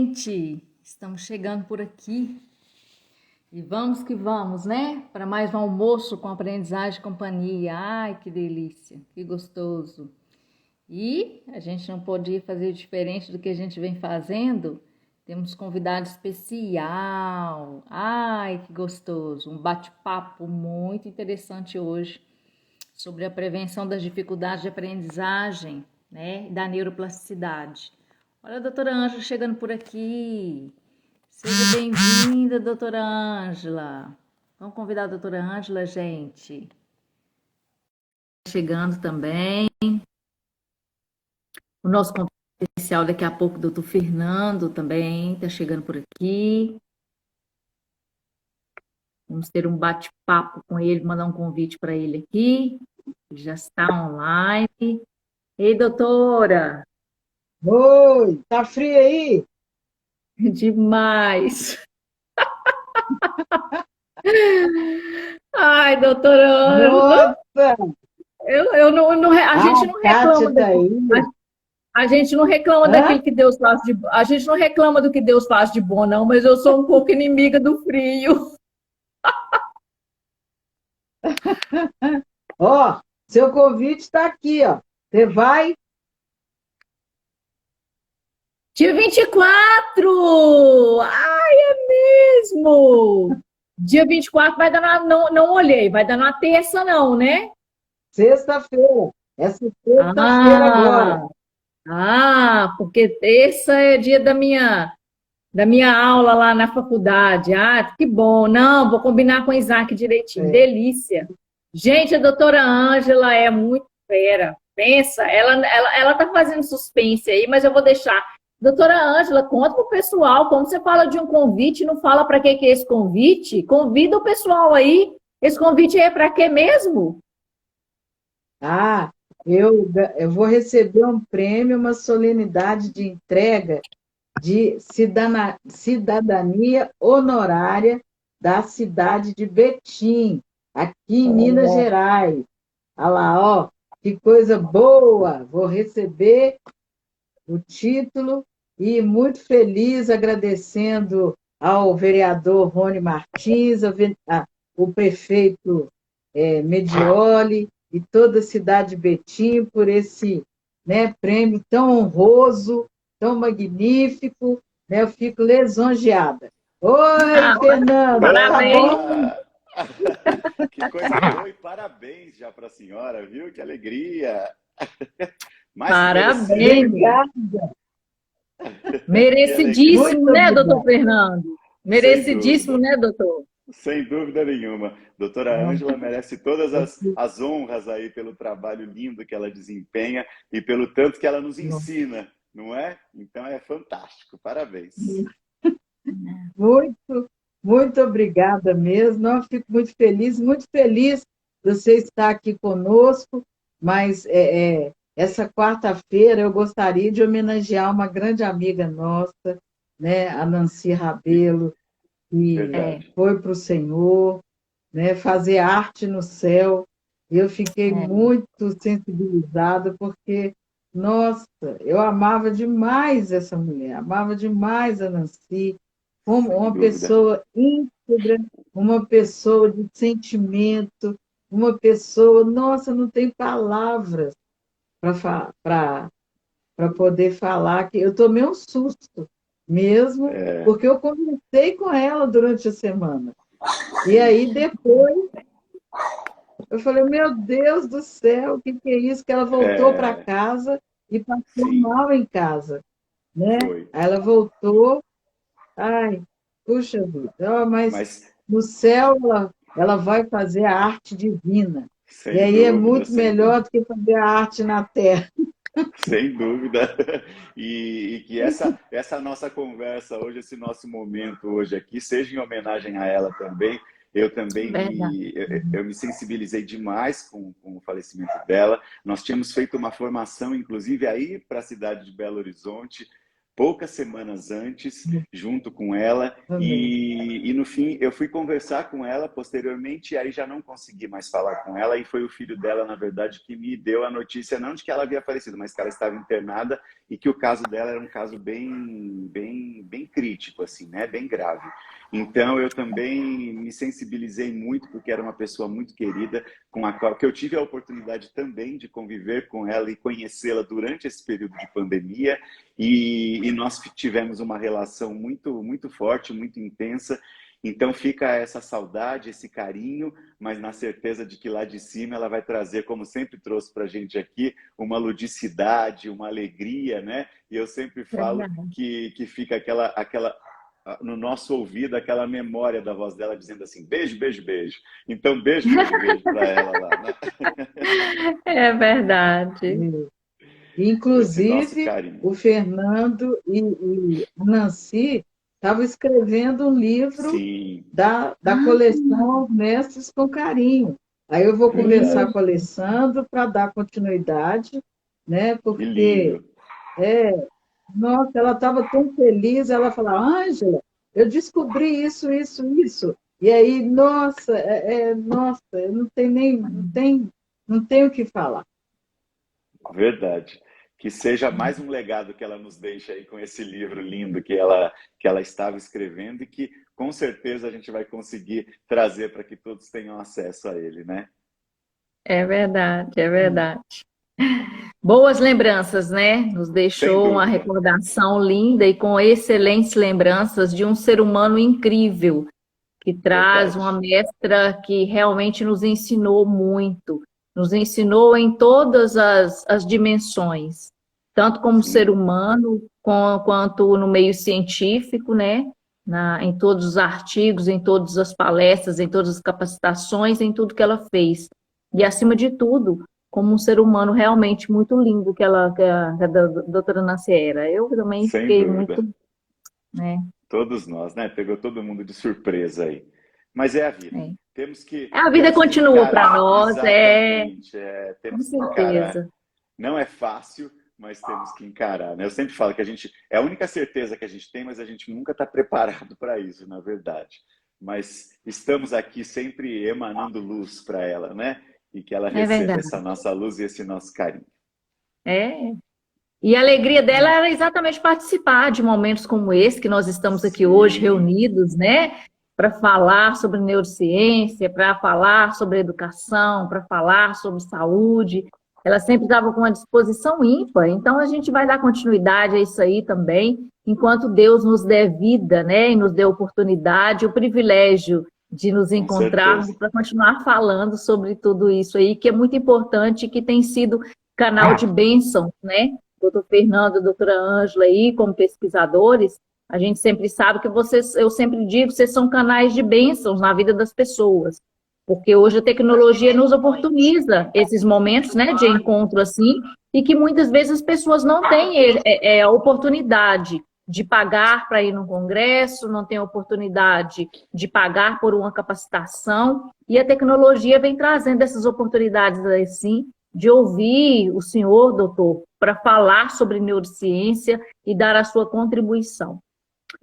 gente! Estamos chegando por aqui e vamos que vamos, né? Para mais um almoço com aprendizagem e companhia. Ai, que delícia, que gostoso! E a gente não podia fazer diferente do que a gente vem fazendo. Temos convidado especial. Ai, que gostoso! Um bate-papo muito interessante hoje sobre a prevenção das dificuldades de aprendizagem, né? E da neuroplasticidade. Olha a doutora Ângela chegando por aqui. Seja bem-vinda, doutora Ângela. Vamos convidar a doutora Ângela, gente. Chegando também. O nosso convidado especial daqui a pouco, o doutor Fernando, também está chegando por aqui. Vamos ter um bate-papo com ele, mandar um convite para ele aqui. Já está online. Ei, doutora! Oi, tá frio aí? Demais! Ai, doutora Ângela, Nossa, eu não, a a gente não reclama Kátia tá daquilo. aí. A gente não reclama Hã? daquilo que Deus faz de, a gente não reclama do que Deus faz de bom, não, mas eu sou um pouco inimiga do frio. Ó, seu convite tá aqui, ó. Você vai? Dia 24! Ai, é mesmo! Dia 24 vai dar na, não olhei, vai dar na terça, não, né? Sexta-feira. Essa sexta-feira agora. Ah, porque terça é dia da minha aula lá na faculdade. Ah, que bom. Não, vou combinar com o Isaac direitinho. É. Delícia. Gente, a doutora Ângela é muito fera. Pensa, ela tá fazendo suspense aí, mas eu vou deixar. Doutora Ângela, conta pro pessoal, como você fala de um convite, não fala para que é esse convite? Convida o pessoal aí. Esse convite aí é para quê mesmo? Ah, eu vou receber um prêmio, uma solenidade de entrega de cidadania honorária da cidade de Betim, aqui em Minas Oh, Gerais. Olha lá, ó, que coisa boa! Vou receber o título e muito feliz, agradecendo ao vereador Rony Martins, o prefeito Medioli e toda a cidade de Betim por esse, né, prêmio tão honroso, tão magnífico, né? Eu fico lisonjeada. Oi, ah, Fernando, tá parabéns. bom? Opa! Que coisa boa e parabéns já para a senhora, viu? Que alegria! Mais que merecido, Parabéns. Obrigada, que alegria. Merecidíssimo, muito né, doutor obrigada. Fernando? Sem Merecidíssimo, dúvida, né, doutor? sem dúvida nenhuma. Doutora Ângela merece todas as honras aí pelo trabalho lindo que ela desempenha e pelo tanto que ela nos ensina, não é? Então é fantástico, parabéns. Muito, muito obrigada mesmo. Eu fico muito feliz de você estar aqui conosco, mas essa quarta-feira eu gostaria de homenagear uma grande amiga nossa, né, a Nancy Rabelo, que É, Verdade. foi para o Senhor, né, fazer arte no céu. Eu fiquei é, muito sensibilizada, porque, nossa, eu amava demais essa mulher, amava demais a Nancy, como Sem uma dúvida. pessoa íntegra, uma pessoa de sentimento, uma pessoa, nossa, não tem palavras para poder falar, que eu tomei um susto mesmo, É, porque eu conversei com ela durante a semana. E aí, depois, eu falei, meu Deus do céu, o que que é isso? Que ela voltou para é, casa e passou sim, mal em casa, né? foi. Aí ela voltou, ai, puxa vida, ó, mas Mas no céu ela vai fazer a arte divina. E sem aí é dúvida, muito sem melhor dúvida. do que fazer a arte na terra. Sem dúvida. E que essa nossa conversa hoje, esse nosso momento hoje aqui, seja em homenagem a ela também. Eu também verdade. eu me sensibilizei demais com o falecimento dela. Nós tínhamos feito uma formação, inclusive, aí para a cidade de Belo Horizonte, poucas semanas antes, junto com ela. E no fim, eu fui conversar com ela posteriormente, e aí já não consegui mais falar com ela. E foi o filho dela, na verdade, que me deu a notícia, não de que ela havia falecido, mas que ela estava internada e que o caso dela era um caso bem crítico, assim, né? Bem grave. Então, eu também me sensibilizei muito, porque era uma pessoa muito querida, com a qual que eu tive a oportunidade também de conviver com ela e conhecê-la durante esse período de pandemia, e nós tivemos uma relação muito, muito forte, muito intensa. Então fica essa saudade, esse carinho, mas na certeza de que lá de cima ela vai trazer, como sempre trouxe para a gente aqui, uma ludicidade, uma alegria, né? E eu sempre falo Verdade. que fica aquela no nosso ouvido, aquela memória da voz dela dizendo assim, beijo, beijo, beijo. Então, beijo, beijo, beijo para ela lá, né? É verdade. Esse nosso Inclusive, carinho. o Fernando e a Nancy estavam escrevendo um livro Sim, da Ah, coleção Mestres com Carinho. Aí eu vou conversar com o verdade. Alessandro para dar continuidade, né? Que Porque, lindo. nossa, ela estava tão feliz, ela falou, Ângela, eu descobri isso, isso, isso. E aí, nossa, nossa, eu não tem nem, não tem o que falar. Verdade. Que seja mais um legado que ela nos deixa aí com esse livro lindo que ela estava escrevendo e que com certeza a gente vai conseguir trazer para que todos tenham acesso a ele, né? é verdade, é verdade. Boas lembranças, né? Nos Sem deixou uma dúvida. recordação linda e com excelentes lembranças de um ser humano incrível, que traz uma Verdade. mestra que realmente nos ensinou em todas as dimensões, tanto como ser Sim, humano, quanto no meio científico, né? Em todos os artigos, em todas as palestras, em todas as capacitações, em tudo que ela fez. E, acima de tudo, como um ser humano realmente muito lindo que a doutora Nancy era. Eu também sem fiquei muito, dúvida. né? Todos nós, né? Pegou todo mundo de surpresa aí. Mas é a vida. É. A vida Temos que continua para encarar. nós, Exatamente. com Temos que encarar. certeza. Não é fácil, mas temos que encarar, né? Eu sempre falo que a gente é a única certeza que a gente tem, mas a gente nunca está preparado para isso, na verdade. Mas estamos aqui sempre emanando luz para ela, né? E que ela É receba verdade. essa nossa luz e esse nosso carinho. É. E a alegria dela era exatamente participar de momentos como esse, que nós estamos aqui hoje Sim, reunidos, né? Para falar sobre neurociência, para falar sobre educação, para falar sobre saúde. Ela sempre estava com uma disposição ímpar. Então, a gente vai dar continuidade a isso aí também, enquanto Deus nos der vida, né? E nos dê oportunidade, o privilégio de nos com certeza. encontrarmos para continuar falando sobre tudo isso aí, que é muito importante, que tem sido canal de bênção, né? Doutor Fernando, doutora Ângela aí, como pesquisadores, a gente sempre sabe que vocês, eu sempre digo, vocês são canais de bênçãos na vida das pessoas, porque hoje a tecnologia nos oportuniza esses momentos, né, de encontro assim, e que muitas vezes as pessoas não têm a oportunidade de pagar para ir num congresso, não têm a oportunidade de pagar por uma capacitação, e a tecnologia vem trazendo essas oportunidades assim, de ouvir o senhor, doutor, para falar sobre neurociência e dar a sua contribuição.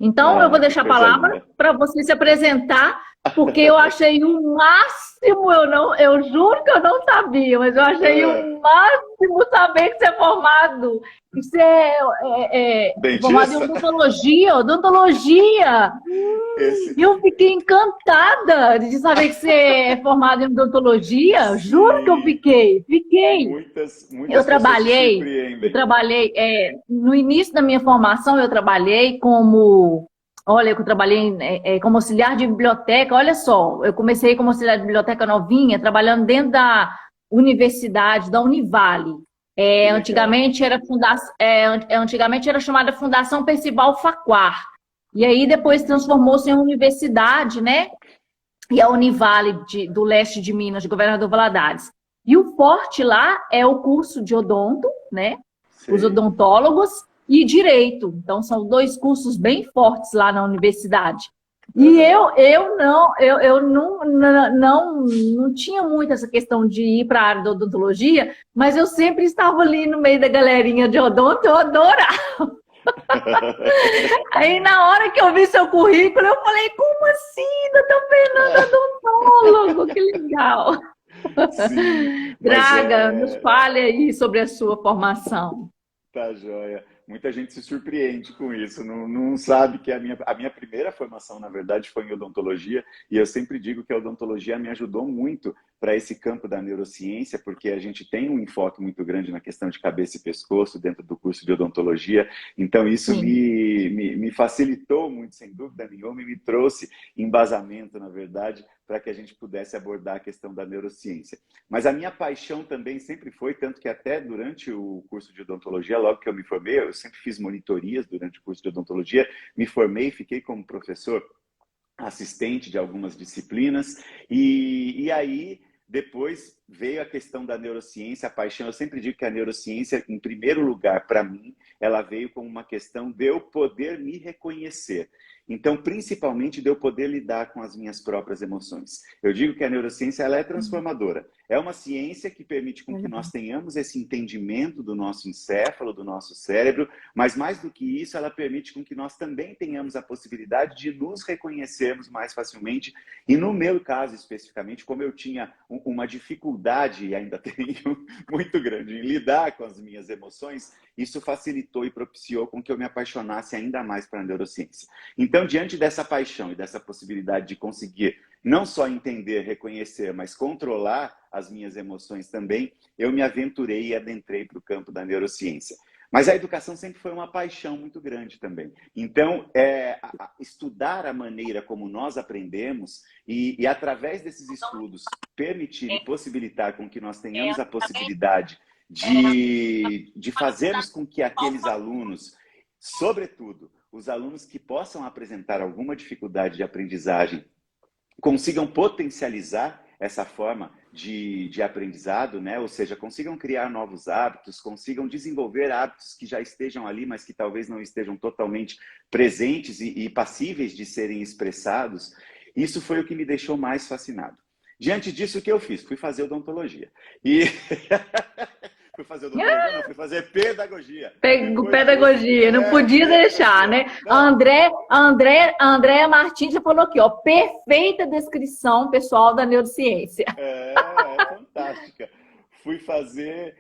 Então, eu vou Ah, que deixar a coisa palavra linda. para você se apresentar, porque eu achei o máximo, eu juro que eu não sabia, mas eu achei Ah, o máximo saber que você é formado, que você é formado em dentista? odontologia. Esse, E eu fiquei encantada de saber que você é formado em odontologia. Juro que eu sim, fiquei. Eu muitas pessoas se trabalhei, eu surpreendem. trabalhei, no início da minha formação, eu trabalhei como, olha, eu trabalhei como auxiliar de biblioteca, olha só, eu comecei como auxiliar de biblioteca novinha, trabalhando dentro da universidade, da Univale. Que legal. Antigamente era chamada Fundação Percival Facquar. E aí depois transformou-se em universidade, né? E a Univale do leste de Minas, de Governador Valadares. E o forte lá é o curso de odonto, né? Os Sei. odontólogos e direito. Então, são dois cursos bem fortes lá na universidade. E Aham. eu não tinha muito essa questão de ir para a área da odontologia, mas eu sempre estava ali no meio da galerinha de odonto, eu adorava. Aí, na hora que eu vi seu currículo, eu falei, como assim, doutor Fernando odontólogo? Que legal. Sim, mas Draga, nos fale aí sobre a sua formação. tá joia. Muita gente se surpreende com isso, não sabe que a minha primeira formação, na verdade, foi em odontologia, e eu sempre digo que a odontologia me ajudou muito para esse campo da neurociência, porque a gente tem um enfoque muito grande na questão de cabeça e pescoço dentro do curso de odontologia, então isso Sim. me facilitou muito, sem dúvida nenhuma, e me trouxe embasamento, na verdade, para que a gente pudesse abordar a questão da neurociência. Mas a minha paixão também sempre foi, tanto que até durante o curso de odontologia, logo que eu me formei, eu sempre fiz monitorias durante o curso de odontologia, me formei, fiquei como professor assistente de algumas disciplinas, e aí depois veio a questão da neurociência, a paixão. Eu sempre digo que a neurociência, em primeiro lugar, para mim, ela veio como uma questão de eu poder me reconhecer. Então, principalmente, de eu poder lidar com as minhas próprias emoções. Eu digo que a neurociência ela é transformadora. É uma ciência que permite com que nós tenhamos esse entendimento do nosso encéfalo, do nosso cérebro, mas mais do que isso, ela permite com que nós também tenhamos a possibilidade de nos reconhecermos mais facilmente. E no meu caso, especificamente, como eu tinha uma dificuldade, e ainda tenho, muito grande em lidar com as minhas emoções, isso facilitou e propiciou com que eu me apaixonasse ainda mais pela neurociência. Então, diante dessa paixão e dessa possibilidade de conseguir não só entender, reconhecer, mas controlar as minhas emoções também, eu me aventurei e adentrei para o campo da neurociência. Mas a educação sempre foi uma paixão muito grande também. Então, estudar a maneira como nós aprendemos e através desses estudos, permitir e possibilitar com que nós tenhamos a possibilidade de fazermos com que aqueles alunos, sobretudo, os alunos que possam apresentar alguma dificuldade de aprendizagem, consigam potencializar essa forma de aprendizado, né? Ou seja, consigam criar novos hábitos, consigam desenvolver hábitos que já estejam ali, mas que talvez não estejam totalmente presentes e passíveis de serem expressados. Isso foi o que me deixou mais fascinado. Diante disso, o que eu fiz? Fui fazer odontologia. E fui fazer odontologia, não, fui fazer pedagogia. Pedagogia, não podia deixar, né? A Andréa Martins já falou aqui, ó, perfeita descrição pessoal da neurociência. É fantástica. Fui fazer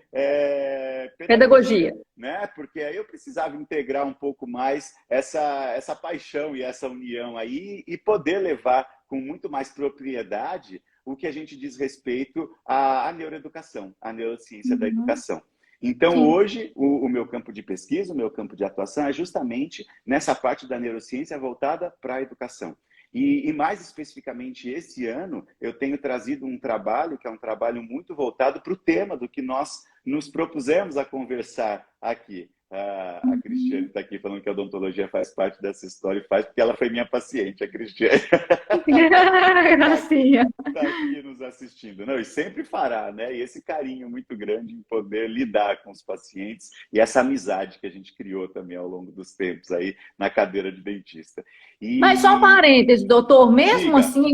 Pedagogia. né? Porque aí eu precisava integrar um pouco mais essa paixão e essa união aí e poder levar com muito mais propriedade o que a gente diz respeito à neuroeducação, à neurociência da educação. Então, Sim. hoje, o meu campo de pesquisa, o meu campo de atuação é justamente nessa parte da neurociência voltada para a educação. E mais especificamente esse ano, eu tenho trazido um trabalho que é um trabalho muito voltado para o tema do que nós nos propusemos a conversar aqui. A Cristiane está aqui falando que a odontologia faz parte dessa história e faz porque ela foi minha paciente, a Cristiane. Gracinha. Está aqui nos assistindo. Não, e sempre fará, né? E esse carinho muito grande em poder lidar com os pacientes e essa amizade que a gente criou também ao longo dos tempos aí na cadeira de dentista. Mas só um parêntese, doutor, mesmo Diga. assim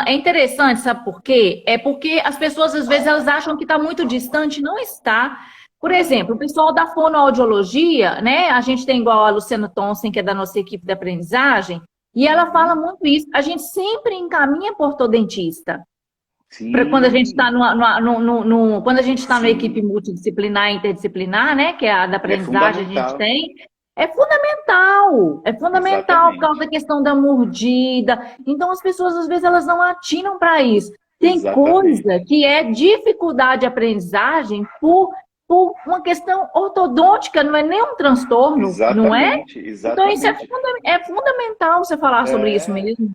é interessante, sabe por quê? É porque as pessoas, às vezes, elas acham que está muito distante, não está. Por exemplo, o pessoal da fonoaudiologia, né? A gente tem igual a Luciana Thompson, que é da nossa equipe de aprendizagem, e ela fala muito isso. A gente sempre encaminha para ortodontista. Para quando a gente está quando a gente está numa equipe multidisciplinar e interdisciplinar, né? Que é a da aprendizagem a gente tem. É fundamental Exatamente. por causa da questão da mordida. Então, as pessoas, às vezes, elas não atinam para isso. Tem Exatamente. coisa que é dificuldade de aprendizagem por uma questão ortodôntica, não é nem um transtorno, não é? Exatamente. Então, isso é fundamental você falar sobre isso mesmo.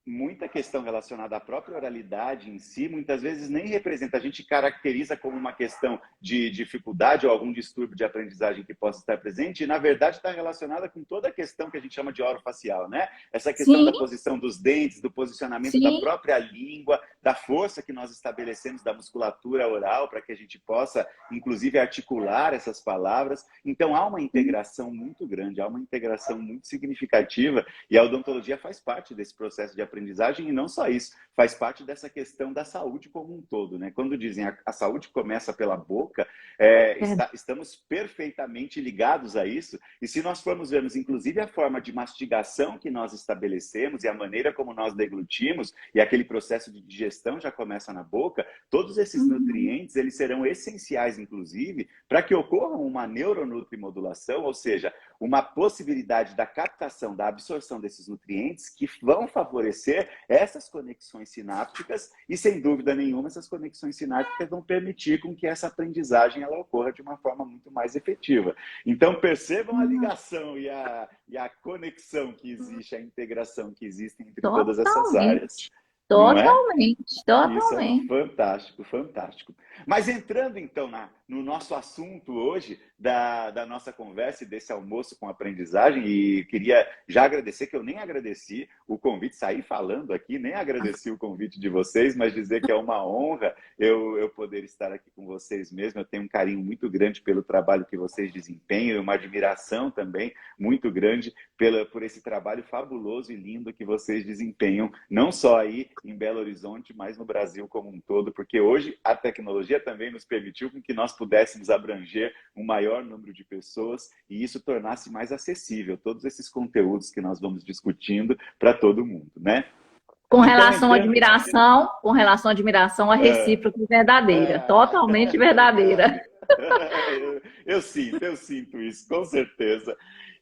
Muita questão relacionada à própria oralidade em si, muitas vezes nem representa, a gente caracteriza como uma questão de dificuldade ou algum distúrbio de aprendizagem que possa estar presente, e na verdade está relacionada com toda a questão que a gente chama de orofacial, né? Essa questão Sim. da posição dos dentes, do posicionamento da própria língua, da força que nós estabelecemos da musculatura oral para que a gente possa, inclusive, articular essas palavras. Então há uma integração muito grande, há uma integração muito significativa, e a odontologia faz parte desse processo de aprendizagem, e não só isso, faz parte dessa questão da saúde como um todo, né? Quando dizem a saúde começa pela boca, estamos perfeitamente ligados a isso, e se nós formos vermos, inclusive, a forma de mastigação que nós estabelecemos e a maneira como nós deglutimos, e aquele processo de digestão já começa na boca, todos esses nutrientes, eles serão essenciais, inclusive, para que ocorra uma neuronutrimodulação, ou seja, uma possibilidade da captação, da absorção desses nutrientes que vão favorecer essas conexões sinápticas e, sem dúvida nenhuma, essas conexões sinápticas vão permitir com que essa aprendizagem ela ocorra de uma forma muito mais efetiva. Então, percebam a ligação e a conexão que existe, a integração que existe entre todas essas áreas. Não é? Totalmente, Isso é totalmente. fantástico, fantástico. Mas entrando então no nosso assunto hoje, da nossa conversa e desse almoço com aprendizagem, e queria já agradecer, que eu nem agradeci o convite, saí falando aqui, nem agradeci o convite de vocês, mas dizer que é uma honra eu poder estar aqui com vocês mesmo. Eu tenho um carinho muito grande pelo trabalho que vocês desempenham, uma admiração também muito grande por esse trabalho fabuloso e lindo que vocês desempenham, não só aí em Belo Horizonte, mas no Brasil como um todo, porque hoje a tecnologia também nos permitiu que nós pudéssemos abranger um maior número de pessoas e isso tornasse mais acessível todos esses conteúdos que nós vamos discutindo para todo mundo, né? Com Então, relação à admiração, a recíproca e verdadeira. Totalmente verdadeira. Eu sinto isso, com certeza.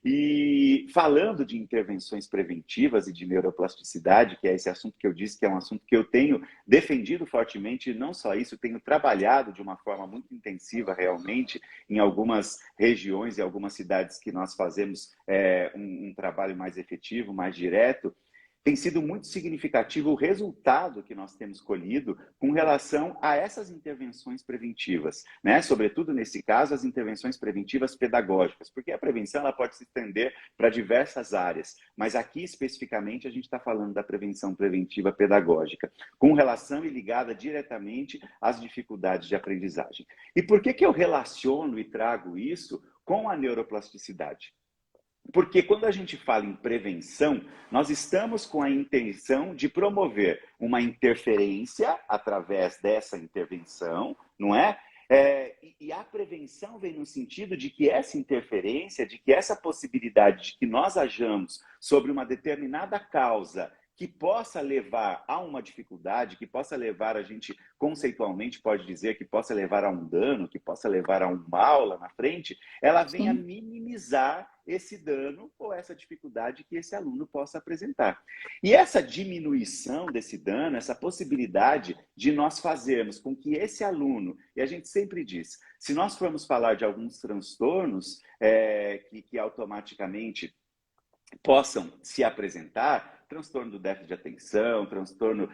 E falando de intervenções preventivas e de neuroplasticidade, que é esse assunto que eu disse que é um assunto que eu tenho defendido fortemente, e não só isso, tenho trabalhado de uma forma muito intensiva realmente em algumas regiões e algumas cidades que nós fazemos um trabalho mais efetivo, mais direto. Tem sido muito significativo o resultado que nós temos colhido com relação a essas intervenções preventivas, né? Sobretudo, nesse caso, as intervenções preventivas pedagógicas, porque a prevenção ela pode se estender para diversas áreas, mas aqui, especificamente, a gente está falando da prevenção preventiva pedagógica, com relação e ligada diretamente às dificuldades de aprendizagem. E por que eu relaciono e trago isso com a neuroplasticidade? Porque quando a gente fala em prevenção, nós estamos com a intenção de promover uma interferência através dessa intervenção, não é? E a prevenção vem no sentido de que essa interferência, de que essa possibilidade de que nós hajamos sobre uma determinada causa que possa levar a uma dificuldade, que possa levar, a gente conceitualmente pode dizer, que possa levar a um dano, que possa levar a um mal lá na frente, ela vem a minimizar esse dano ou essa dificuldade que esse aluno possa apresentar. E essa diminuição desse dano, essa possibilidade de nós fazermos com que esse aluno, e a gente sempre diz, se nós formos falar de alguns transtornos que automaticamente possam se apresentar, transtorno do déficit de atenção, transtorno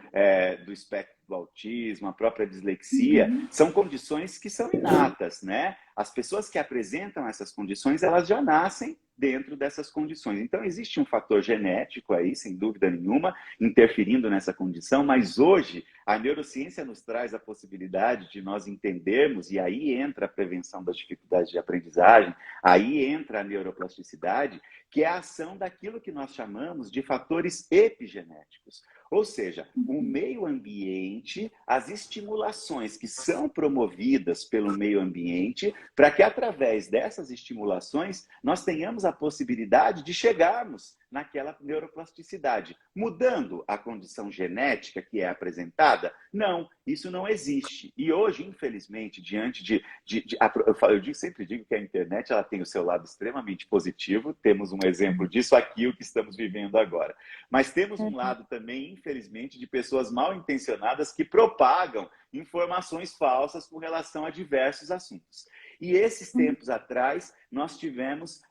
do espectro do autismo, a própria dislexia, são condições que são inatas, né? As pessoas que apresentam essas condições, elas já nascem dentro dessas condições. Então, existe um fator genético aí, sem dúvida nenhuma, interferindo nessa condição, mas hoje a neurociência nos traz a possibilidade de nós entendermos, e aí entra a prevenção das dificuldades de aprendizagem, aí entra a neuroplasticidade, que é a ação daquilo que nós chamamos de fatores epigenéticos. Ou seja, o meio ambiente, as estimulações que são promovidas pelo meio ambiente, para que através dessas estimulações nós tenhamos a possibilidade de chegarmos naquela neuroplasticidade. Mudando a condição genética que é apresentada? Não, isso não existe. E hoje, infelizmente, diante eu sempre digo que a internet ela tem o seu lado extremamente positivo, temos um exemplo disso aqui, o que estamos vivendo agora. Mas temos um lado também, infelizmente, de pessoas mal intencionadas que propagam informações falsas com relação a diversos assuntos. E esses tempos atrás, nós tivemos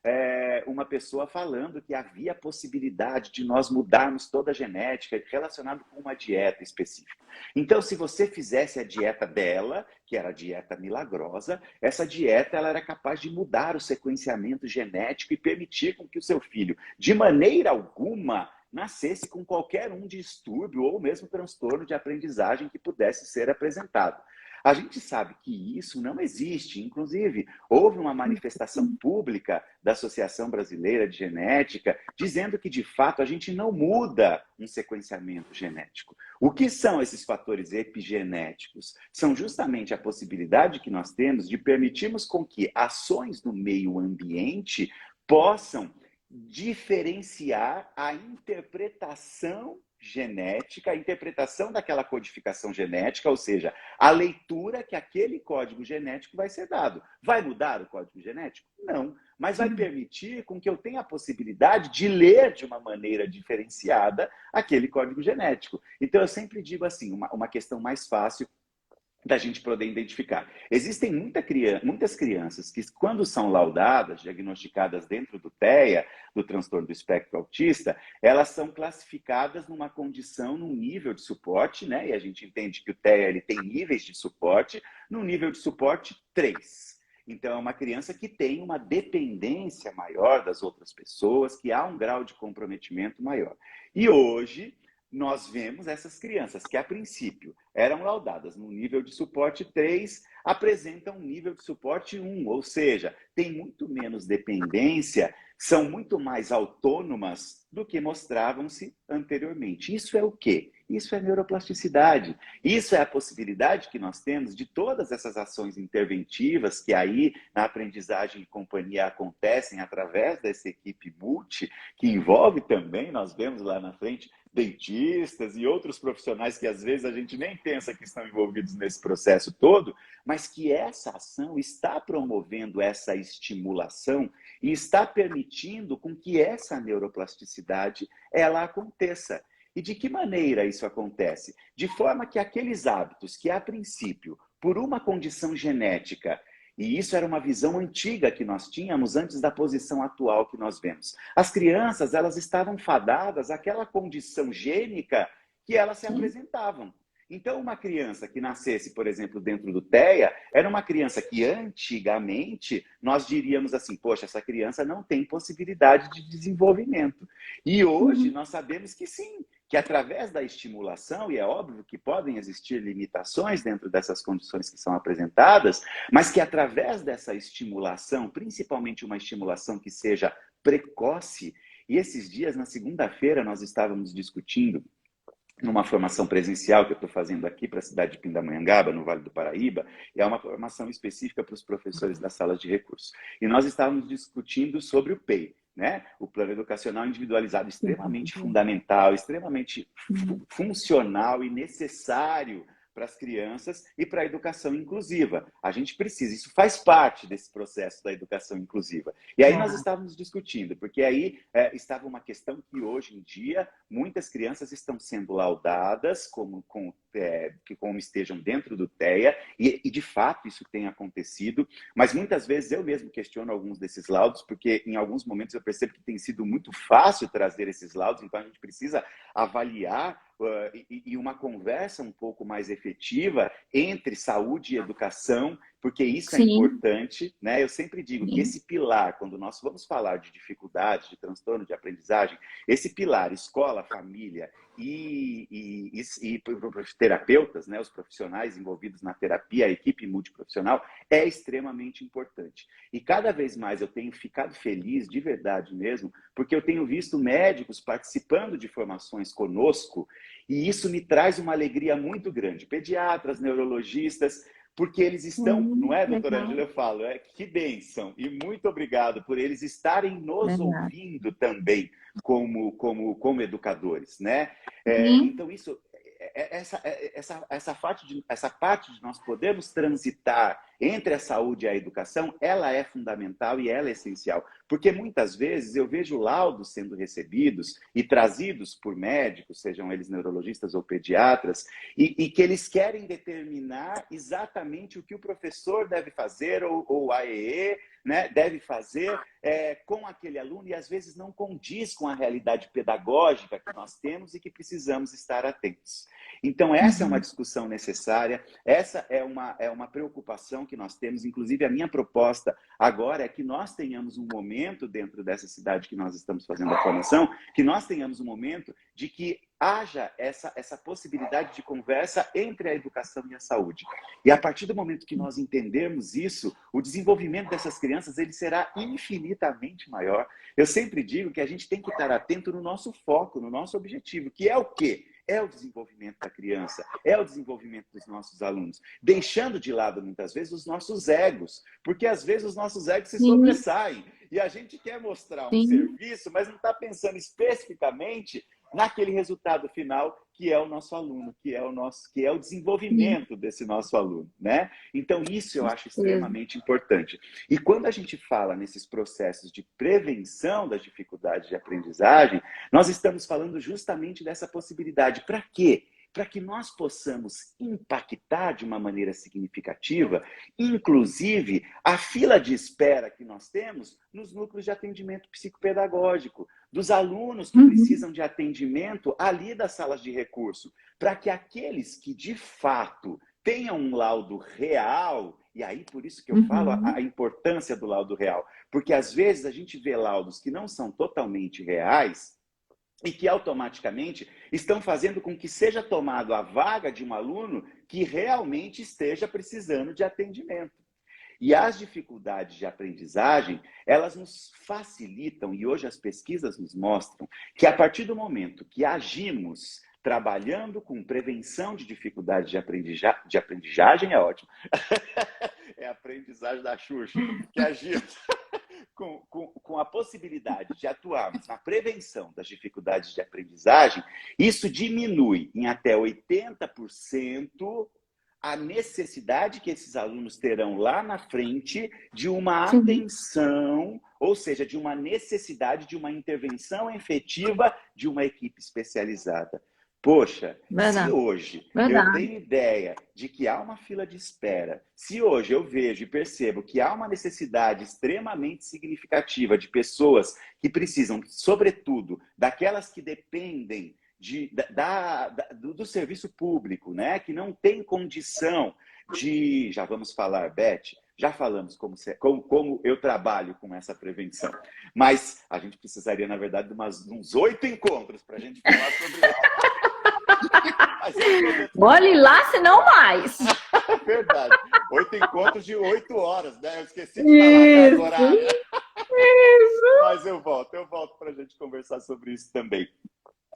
uma pessoa falando que havia possibilidade de nós mudarmos toda a genética relacionada com uma dieta específica. Então, se você fizesse a dieta dela, que era a dieta milagrosa, essa dieta ela era capaz de mudar o sequenciamento genético e permitir com que o seu filho, de maneira alguma, nascesse com qualquer distúrbio ou mesmo transtorno de aprendizagem que pudesse ser apresentado. A gente sabe que isso não existe. Inclusive, houve uma manifestação pública da Associação Brasileira de Genética dizendo que, de fato, a gente não muda um sequenciamento genético. O que são esses fatores epigenéticos? São justamente a possibilidade que nós temos de permitirmos com que ações no meio ambiente possam diferenciar a interpretação genética, a interpretação daquela codificação genética, ou seja, a leitura que aquele código genético vai ser dado. Vai mudar o código genético? Não, mas vai permitir com que eu tenha a possibilidade de ler de uma maneira diferenciada aquele código genético. Então, eu sempre digo assim, uma questão mais fácil da gente poder identificar. Existem muitas crianças que, quando são laudadas, diagnosticadas dentro do TEA, do transtorno do espectro autista, elas são classificadas numa condição, num nível de suporte, né? E a gente entende que o TEA ele tem níveis de suporte, no nível de suporte 3. Então, é uma criança que tem uma dependência maior das outras pessoas, que há um grau de comprometimento maior. E hoje, nós vemos essas crianças que, a princípio, eram laudadas no nível de suporte 3, apresentam um nível de suporte 1, ou seja, tem muito menos dependência, são muito mais autônomas do que mostravam-se anteriormente. Isso é o quê? Isso é neuroplasticidade. Isso é a possibilidade que nós temos de todas essas ações interventivas que aí na aprendizagem de companhia acontecem através dessa equipe multi, que envolve também, nós vemos lá na frente, dentistas e outros profissionais que às vezes a gente nem pensa que estão envolvidos nesse processo todo, mas que essa ação está promovendo essa estimulação e está permitindo com que essa neuroplasticidade ela aconteça. E de que maneira isso acontece? De forma que aqueles hábitos que, a princípio, por uma condição genética, e isso era uma visão antiga que nós tínhamos antes da posição atual que nós vemos. As crianças, elas estavam fadadas àquela condição gênica que elas se apresentavam. Então, uma criança que nascesse, por exemplo, dentro do TEA, era uma criança que antigamente nós diríamos assim, poxa, essa criança não tem possibilidade de desenvolvimento. E hoje nós sabemos que sim, que através da estimulação, e é óbvio que podem existir limitações dentro dessas condições que são apresentadas, mas que através dessa estimulação, principalmente uma estimulação que seja precoce, e esses dias, na segunda-feira, nós estávamos discutindo numa formação presencial que eu estou fazendo aqui para a cidade de Pindamonhangaba, no Vale do Paraíba, e é uma formação específica para os professores das salas de recursos. E nós estávamos discutindo sobre o PEI, né? O Plano Educacional Individualizado, extremamente fundamental, extremamente funcional e necessário para as crianças e para a educação inclusiva. A gente precisa, isso faz parte desse processo da educação inclusiva. E aí nós estávamos discutindo, porque aí estava uma questão que hoje em dia muitas crianças estão sendo laudadas como estejam dentro do TEA, e de fato isso tem acontecido, mas muitas vezes eu mesmo questiono alguns desses laudos, porque em alguns momentos eu percebo que tem sido muito fácil trazer esses laudos, então a gente precisa avaliar e uma conversa um pouco mais efetiva entre saúde e educação, porque isso é importante, né? Eu sempre digo que esse pilar, quando nós vamos falar de dificuldades, de transtorno de aprendizagem, esse pilar, escola, família e terapeutas, né? Os profissionais envolvidos na terapia, a equipe multiprofissional, é extremamente importante. E cada vez mais eu tenho ficado feliz, de verdade mesmo, porque eu tenho visto médicos participando de formações conosco, e isso me traz uma alegria muito grande. Pediatras, neurologistas, porque eles estão, não é, doutora Ângela, eu falo, que bênção, e muito obrigado por eles estarem nos ouvindo também como educadores, né? Então, isso, essa parte de nós podermos transitar entre a saúde e a educação, ela é fundamental e ela é essencial. Porque muitas vezes eu vejo laudos sendo recebidos e trazidos por médicos, sejam eles neurologistas ou pediatras, e que eles querem determinar exatamente o que o professor deve fazer ou a AEE, né, deve fazer com aquele aluno e às vezes não condiz com a realidade pedagógica que nós temos e que precisamos estar atentos. Então, essa é uma discussão necessária, essa é uma preocupação que nós temos. Inclusive, a minha proposta agora é que nós tenhamos um momento dentro dessa cidade que nós estamos fazendo a formação, que nós tenhamos um momento de que haja essa possibilidade de conversa entre a educação e a saúde. E a partir do momento que nós entendermos isso, o desenvolvimento dessas crianças ele será infinitamente maior. Eu sempre digo que a gente tem que estar atento no nosso foco, no nosso objetivo, que é o quê? É o desenvolvimento da criança, é o desenvolvimento dos nossos alunos, deixando de lado, muitas vezes, os nossos egos, porque às vezes os nossos egos se sobressaem e a gente quer mostrar um serviço, mas não está pensando especificamente naquele resultado final que é o nosso aluno, que é o desenvolvimento desse nosso aluno, né? Então isso eu acho extremamente importante. E quando a gente fala nesses processos de prevenção das dificuldades de aprendizagem, nós estamos falando justamente dessa possibilidade. Para quê? Para que nós possamos impactar de uma maneira significativa, inclusive a fila de espera que nós temos nos núcleos de atendimento psicopedagógico, dos alunos que precisam de atendimento ali das salas de recurso, para que aqueles que de fato tenham um laudo real, e aí por isso que eu falo a importância do laudo real, porque às vezes a gente vê laudos que não são totalmente reais, e que automaticamente estão fazendo com que seja tomado a vaga de um aluno que realmente esteja precisando de atendimento. E as dificuldades de aprendizagem, elas nos facilitam, e hoje as pesquisas nos mostram, que a partir do momento que agimos trabalhando com prevenção de dificuldades de aprendizagem, é ótimo, é a aprendizagem da Xuxa, que agimos com a possibilidade de atuarmos na prevenção das dificuldades de aprendizagem, isso diminui em até 80% a necessidade que esses alunos terão lá na frente de uma atenção, ou seja, de uma necessidade de uma intervenção efetiva de uma equipe especializada. Poxa, se hoje eu tenho ideia de que há uma fila de espera, se hoje eu vejo e percebo que há uma necessidade extremamente significativa de pessoas que precisam, sobretudo, daquelas que dependem do serviço público, né? Que não tem condição de... Já vamos falar, Beth, já falamos como eu trabalho com essa prevenção. Mas a gente precisaria, na verdade, de uns 8 encontros para a gente falar sobre isso. Olhe lá, se não mais. Verdade. 8 encontros de 8 horas, né? Eu esqueci de falar agora. Mas eu volto para a gente conversar sobre isso também.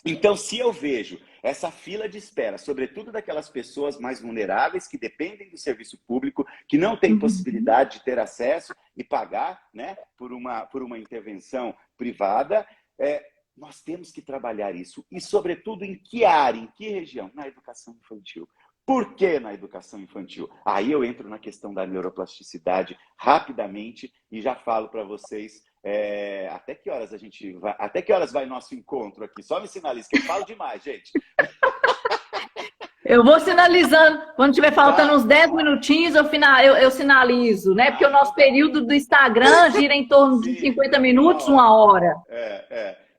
Então, se eu vejo essa fila de espera, sobretudo daquelas pessoas mais vulneráveis que dependem do serviço público, que não têm possibilidade de ter acesso e pagar, né, por uma intervenção privada, nós temos que trabalhar isso. E, sobretudo, em que área, em que região? Na educação infantil. Por que na educação infantil? Aí eu entro na questão da neuroplasticidade rapidamente e já falo para vocês até que horas vai nosso encontro aqui. Só me sinaliza, que eu falo demais, gente. Eu vou sinalizando. Quando tiver faltando uns 10 minutinhos, eu sinalizo, né? Porque o nosso período do Instagram gira em torno de 50 minutos, 1 hora.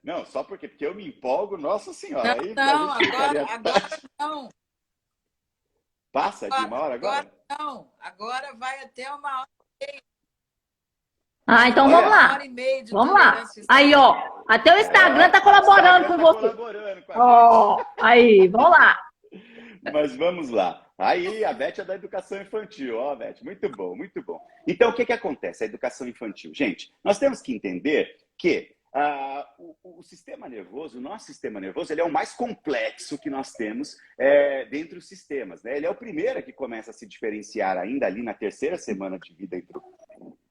Não, só porque eu me empolgo, nossa senhora. Agora não. Passa de 1 hora agora? Não, agora vai até 1 hora e meia. Ah, então vamos lá. 1 hora e meia de vamos lá. Aí, ó, até o Instagram tá colaborando com você. Colaborando com a gente. Aí, vamos lá. Mas vamos lá. Aí, a Beth é da educação infantil. Ó, Beth, muito bom, muito bom. Então, o que acontece? A educação infantil. Gente, nós temos que entender que o sistema nervoso, o nosso sistema nervoso, ele é o mais complexo que nós temos dentre os sistemas, né? Ele é o primeiro que começa a se diferenciar ainda ali na 3ª semana de vida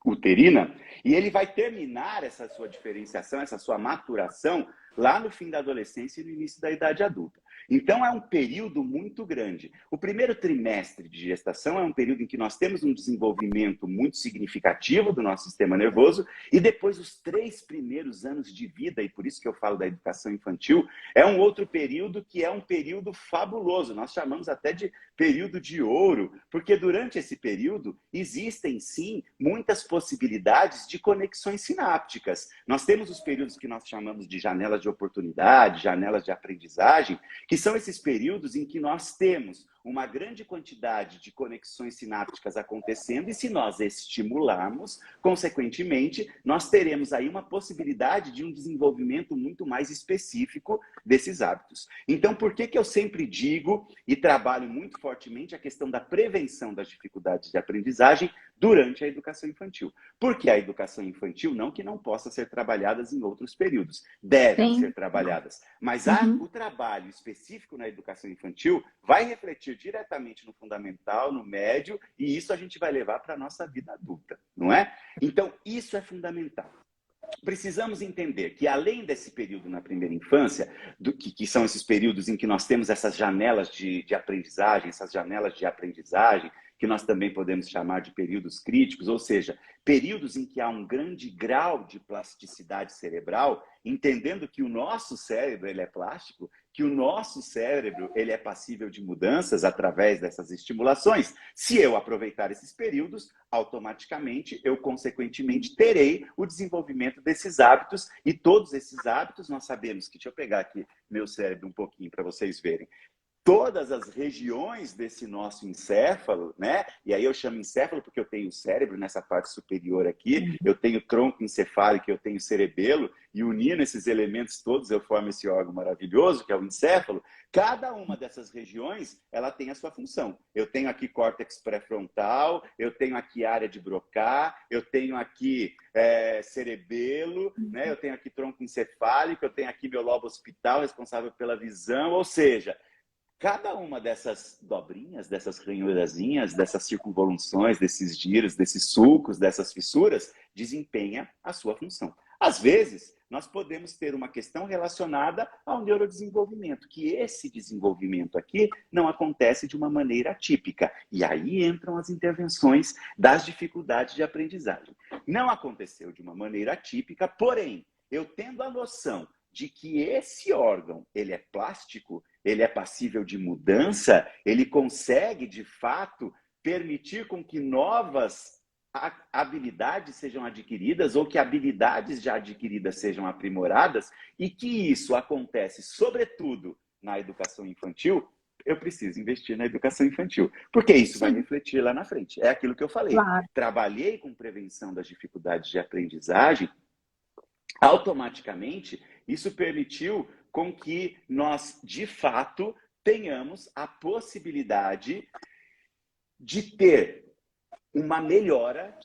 uterina, e ele vai terminar essa sua diferenciação, essa sua maturação lá no fim da adolescência e no início da idade adulta. Então, é um período muito grande. O primeiro trimestre de gestação é um período em que nós temos um desenvolvimento muito significativo do nosso sistema nervoso, e depois os 3 primeiros anos de vida, e por isso que eu falo da educação infantil, é um outro período que é um período fabuloso. Nós chamamos até de período de ouro, porque durante esse período existem, sim, muitas possibilidades de conexões sinápticas. Nós temos os períodos que nós chamamos de janelas de oportunidade, janelas de aprendizagem, que são esses períodos em que nós temos uma grande quantidade de conexões sinápticas acontecendo, e se nós estimularmos, consequentemente, nós teremos aí uma possibilidade de um desenvolvimento muito mais específico desses hábitos. Então, por que eu sempre digo e trabalho muito fortemente a questão da prevenção das dificuldades de aprendizagem durante a educação infantil? Porque a educação infantil, não que não possa ser trabalhadas em outros períodos, devem ser trabalhadas, mas o trabalho específico na educação infantil vai refletir diretamente no fundamental, no médio, e isso a gente vai levar para a nossa vida adulta, não é? Então, isso é fundamental. Precisamos entender que, além desse período na primeira infância, que são esses períodos em que nós temos essas janelas de aprendizagem, essas janelas de aprendizagem, que nós também podemos chamar de períodos críticos, ou seja, períodos em que há um grande grau de plasticidade cerebral, entendendo que o nosso cérebro ele é plástico, que o nosso cérebro ele é passível de mudanças através dessas estimulações. Se eu aproveitar esses períodos, automaticamente eu, consequentemente, terei o desenvolvimento desses hábitos, e todos esses hábitos nós sabemos que, deixa eu pegar aqui meu cérebro um pouquinho para vocês verem, todas as regiões desse nosso encéfalo, né? E aí eu chamo encéfalo porque eu tenho o cérebro nessa parte superior aqui, eu tenho tronco encefálico, eu tenho cerebelo, e unindo esses elementos todos eu formo esse órgão maravilhoso que é o encéfalo. Cada uma dessas regiões, ela tem a sua função. Eu tenho aqui córtex pré-frontal, eu tenho aqui área de Broca, eu tenho aqui cerebelo, né? Eu tenho aqui tronco encefálico, eu tenho aqui meu lobo occipital responsável pela visão, ou seja, cada uma dessas dobrinhas, dessas ranhurazinhas, dessas circunvoluções, desses giros, desses sulcos, dessas fissuras, desempenha a sua função. Às vezes, nós podemos ter uma questão relacionada ao neurodesenvolvimento, que esse desenvolvimento aqui não acontece de uma maneira atípica. E aí entram as intervenções das dificuldades de aprendizagem. Não aconteceu de uma maneira atípica, porém, eu tendo a noção de que esse órgão ele é plástico, ele é passível de mudança, ele consegue, de fato, permitir com que novas habilidades sejam adquiridas ou que habilidades já adquiridas sejam aprimoradas, e que isso acontece, sobretudo, na educação infantil, eu preciso investir na educação infantil, porque isso vai refletir lá na frente. É aquilo que eu falei. Claro. Trabalhei com prevenção das dificuldades de aprendizagem, automaticamente, isso permitiu com que nós, de fato, tenhamos a possibilidade de ter uma melhora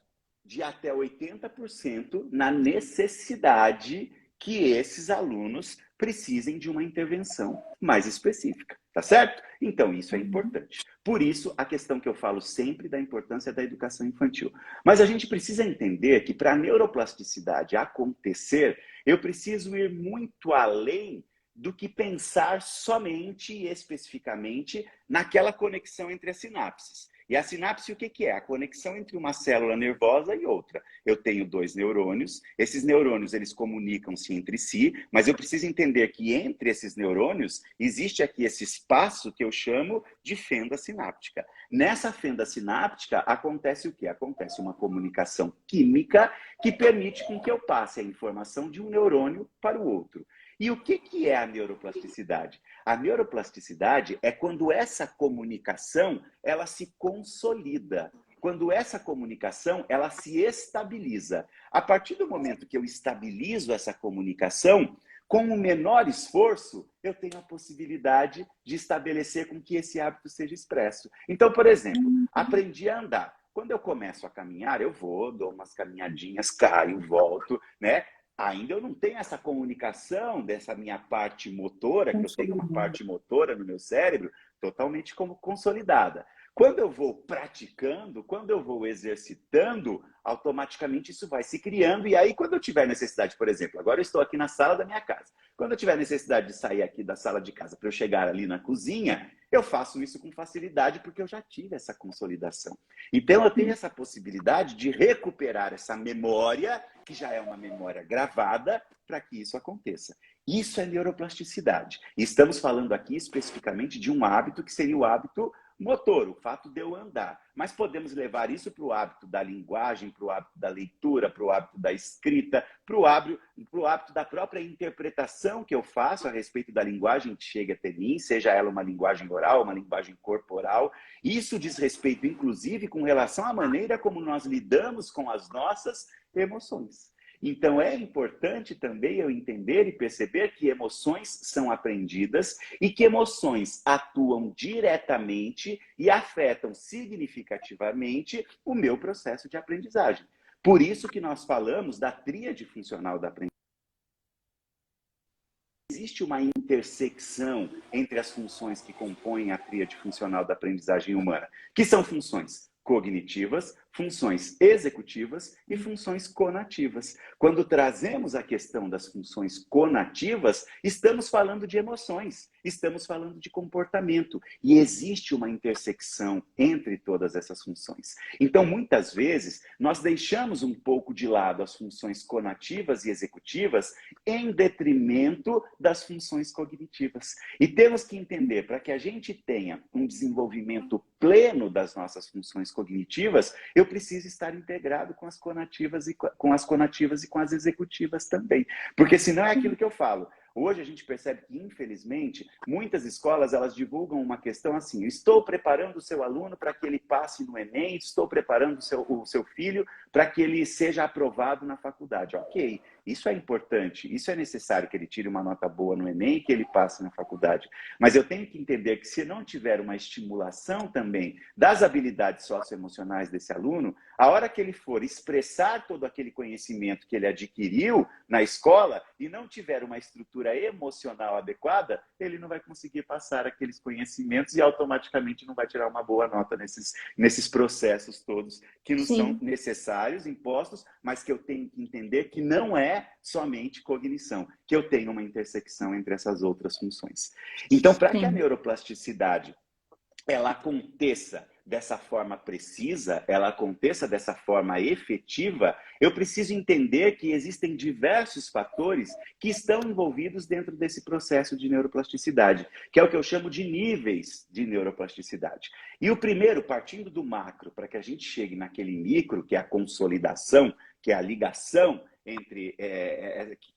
de até 80% na necessidade que esses alunos precisem de uma intervenção mais específica, tá certo? Então, isso é importante. Por isso, a questão que eu falo sempre da importância da educação infantil. Mas a gente precisa entender que para a neuroplasticidade acontecer, eu preciso ir muito além do que pensar somente e especificamente naquela conexão entre as sinapses. E a sinapse, o que é? A conexão entre uma célula nervosa e outra. Eu tenho 2 neurônios, esses neurônios eles comunicam-se entre si, mas eu preciso entender que entre esses neurônios existe aqui esse espaço que eu chamo de fenda sináptica. Nessa fenda sináptica acontece o quê? Acontece uma comunicação química que permite com que eu passe a informação de um neurônio para o outro. E o que é a neuroplasticidade? A neuroplasticidade é quando essa comunicação ela se consolida, quando essa comunicação ela se estabiliza. A partir do momento que eu estabilizo essa comunicação, com o menor esforço, eu tenho a possibilidade de estabelecer com que esse hábito seja expresso. Então, por exemplo, aprendi a andar. Quando eu começo a caminhar, eu vou, dou umas caminhadinhas, caio, volto, né? Ainda eu não tenho essa comunicação dessa minha parte motora, que eu tenho uma parte motora no meu cérebro totalmente como consolidada. Quando eu vou praticando, quando eu vou exercitando, automaticamente isso vai se criando. E aí, quando eu tiver necessidade, por exemplo, agora eu estou aqui na sala da minha casa. Quando eu tiver necessidade de sair aqui da sala de casa para eu chegar ali na cozinha, eu faço isso com facilidade porque eu já tive essa consolidação. Então, eu tenho essa possibilidade de recuperar essa memória, que já é uma memória gravada, para que isso aconteça. Isso é neuroplasticidade. E estamos falando aqui especificamente de um hábito que seria o hábito motor, o fato de eu andar. Mas podemos levar isso para o hábito da linguagem, para o hábito da leitura, para o hábito da escrita, para o hábito da própria interpretação que eu faço a respeito da linguagem que chega até mim, seja ela uma linguagem oral, uma linguagem corporal. Isso diz respeito, inclusive, com relação à maneira como nós lidamos com as nossas emoções. Então, é importante também eu entender e perceber que emoções são aprendidas e que emoções atuam diretamente e afetam significativamente o meu processo de aprendizagem. Por isso que nós falamos da tríade funcional da aprendizagem. Existe uma intersecção entre as funções que compõem a tríade funcional da aprendizagem humana, que são funções cognitivas, funções executivas e funções conativas. Quando trazemos a questão das funções conativas, estamos falando de emoções, estamos falando de comportamento. E existe uma intersecção entre todas essas funções. Então, muitas vezes, nós deixamos um pouco de lado as funções conativas e executivas em detrimento das funções cognitivas. E temos que entender, para que a gente tenha um desenvolvimento pleno das nossas funções cognitivas, eu preciso estar integrado com as conativas e com as executivas também. Porque senão é aquilo que eu falo. Hoje a gente percebe que, infelizmente, muitas escolas elas divulgam uma questão assim: estou preparando o seu aluno para que ele passe no Enem, estou preparando o seu filho para que ele seja aprovado na faculdade. Ok, isso é importante, isso é necessário que ele tire uma nota boa no Enem e que ele passe na faculdade. Mas eu tenho que entender que se não tiver uma estimulação também das habilidades socioemocionais desse aluno, a hora que ele for expressar todo aquele conhecimento que ele adquiriu na escola e não tiver uma estrutura emocional adequada, ele não vai conseguir passar aqueles conhecimentos e automaticamente não vai tirar uma boa nota nesses processos todos que não são necessários, impostos, mas que eu tenho que entender que não é somente cognição, que eu tenho uma intersecção entre essas outras funções. Então, para que a neuroplasticidade ela aconteça dessa forma precisa, ela aconteça dessa forma efetiva, eu preciso entender que existem diversos fatores que estão envolvidos dentro desse processo de neuroplasticidade, que é o que eu chamo de níveis de neuroplasticidade. E o primeiro, partindo do macro, para que a gente chegue naquele micro, que é a consolidação, que é a ligação entre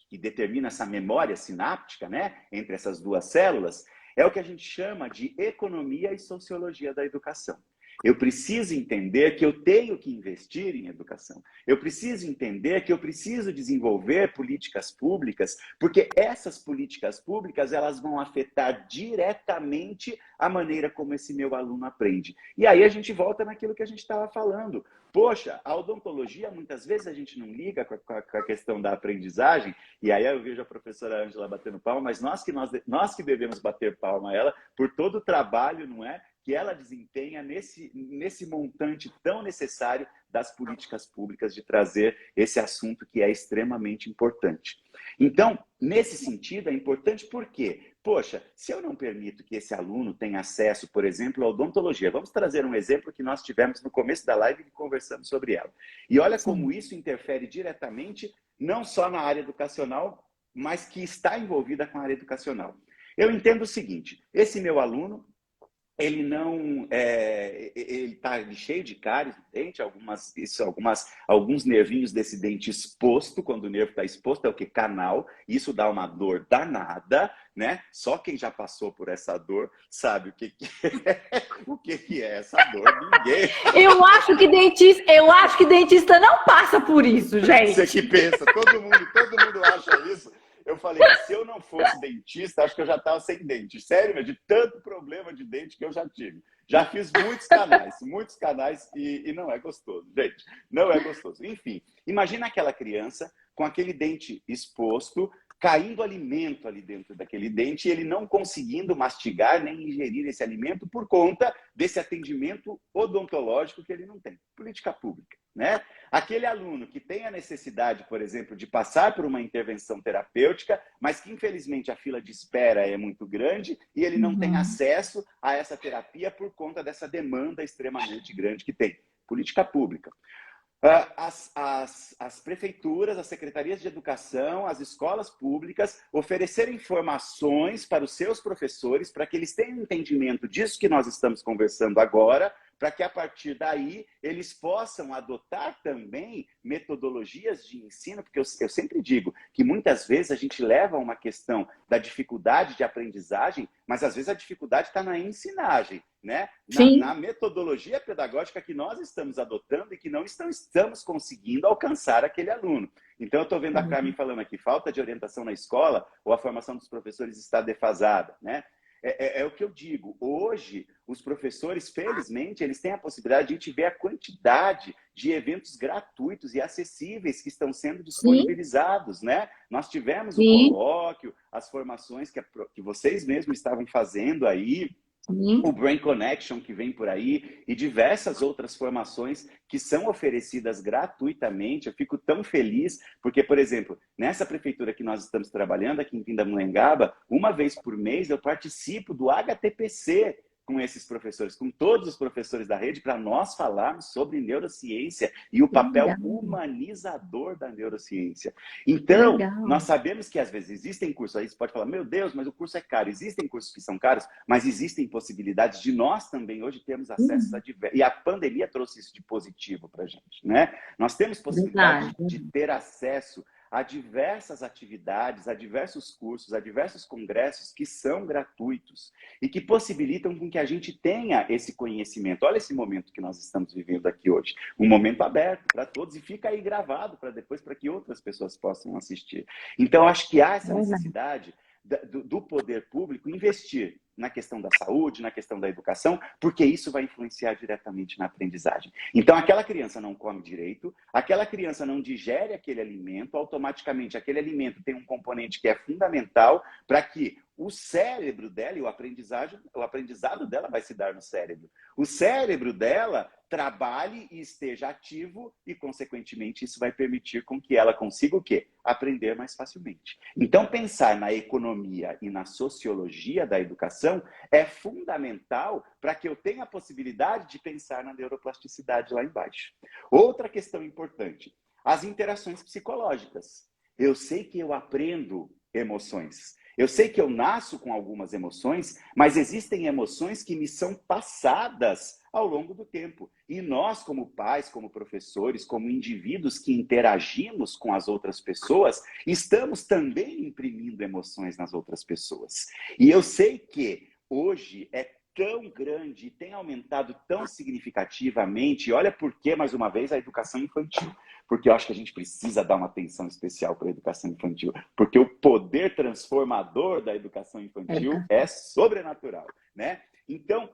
que determina essa memória sináptica, né, entre essas duas células, é o que a gente chama de economia e sociologia da educação. Eu preciso entender que eu tenho que investir em educação. Eu preciso entender que eu preciso desenvolver políticas públicas, porque essas políticas públicas elas vão afetar diretamente a maneira como esse meu aluno aprende. E aí a gente volta naquilo que a gente estava falando. Poxa, a odontologia, muitas vezes a gente não liga com a questão da aprendizagem, e aí eu vejo a professora Ângela batendo palma, mas nós que devemos bater palma a ela por todo o trabalho, não é? Que ela desempenha nesse montante tão necessário das políticas públicas de trazer esse assunto que é extremamente importante. Então, nesse sentido, é importante por quê? Poxa, se eu não permito que esse aluno tenha acesso, por exemplo, à odontologia, vamos trazer um exemplo que nós tivemos no começo da live e conversamos sobre ela. E olha como isso interfere diretamente, não só na área educacional, mas que está envolvida com a área educacional. Eu entendo o seguinte: esse meu aluno, ele não ele está cheio de cáries no dente, alguns nervinhos desse dente exposto. Quando o nervo está exposto é o que? Canal. Isso dá uma dor danada, né? Só quem já passou por essa dor sabe o que é essa dor. Ninguém. Eu acho que dentista não passa por isso, gente. Você que pensa, todo mundo acha isso. Eu falei, se eu não fosse dentista, acho que eu já estava sem dente. Sério, de tanto problema de dente que eu já tive. Já fiz muitos canais e não é gostoso, gente. Não é gostoso. Enfim, imagina aquela criança com aquele dente exposto, caindo alimento ali dentro daquele dente e ele não conseguindo mastigar nem ingerir esse alimento por conta desse atendimento odontológico que ele não tem. Política pública, né? Aquele aluno que tem a necessidade, por exemplo, de passar por uma intervenção terapêutica, mas que infelizmente a fila de espera é muito grande e ele não tem acesso a essa terapia por conta dessa demanda extremamente grande que tem. Política pública. As prefeituras, as secretarias de educação, as escolas públicas oferecerem informações para os seus professores para que eles tenham entendimento disso que nós estamos conversando agora, para que a partir daí eles possam adotar também metodologias de ensino, porque eu sempre digo que muitas vezes a gente leva uma questão da dificuldade de aprendizagem, mas às vezes a dificuldade está na ensinagem, né? Na metodologia pedagógica que nós estamos adotando e que não estamos conseguindo alcançar aquele aluno. Então eu estou vendo a Carmen falando aqui, falta de orientação na escola ou a formação dos professores está defasada, né? É o que eu digo. Hoje, os professores, felizmente, eles têm a possibilidade de a gente ver a quantidade de eventos gratuitos e acessíveis que estão sendo disponibilizados, né? Nós tivemos o colóquio, as formações que vocês mesmos estavam fazendo aí, o Brain Connection que vem por aí e diversas outras formações que são oferecidas gratuitamente. Eu fico tão feliz porque, por exemplo, nessa prefeitura que nós estamos trabalhando aqui em Pindamonhangaba, uma vez por mês eu participo do HTPC com esses professores, com todos os professores da rede, para nós falarmos sobre neurociência e o papel humanizador da neurociência. Então, nós sabemos que às vezes existem cursos, aí você pode falar, meu Deus, mas o curso é caro. Existem cursos que são caros, mas existem possibilidades de nós também hoje termos acesso a diversos. E a pandemia trouxe isso de positivo para a gente, né? Nós temos possibilidade de ter acesso a diversas atividades, a diversos cursos, a diversos congressos que são gratuitos e que possibilitam com que a gente tenha esse conhecimento. Olha esse momento que nós estamos vivendo aqui hoje. Um momento aberto para todos e fica aí gravado para depois, para que outras pessoas possam assistir. Então, acho que há essa necessidade do poder público investir na questão da saúde, na questão da educação, porque isso vai influenciar diretamente na aprendizagem. Então, aquela criança não come direito, aquela criança não digere aquele alimento, automaticamente aquele alimento tem um componente que é fundamental para que o cérebro dela e o aprendizado dela vai se dar no cérebro. O cérebro dela trabalhe e esteja ativo e, consequentemente, isso vai permitir com que ela consiga o quê? Aprender mais facilmente. Então, pensar na economia e na sociologia da educação é fundamental para que eu tenha a possibilidade de pensar na neuroplasticidade lá embaixo. Outra questão importante, as interações psicológicas. Eu sei que eu aprendo emoções. Eu sei que eu nasço com algumas emoções, mas existem emoções que me são passadas ao longo do tempo. E nós, como pais, como professores, como indivíduos que interagimos com as outras pessoas, estamos também imprimindo emoções nas outras pessoas. E eu sei que hoje é tão grande e tem aumentado tão significativamente, e olha por que, mais uma vez, a educação infantil. Porque eu acho que a gente precisa dar uma atenção especial para a educação infantil, porque o poder transformador da educação infantil é sobrenatural, né? Então,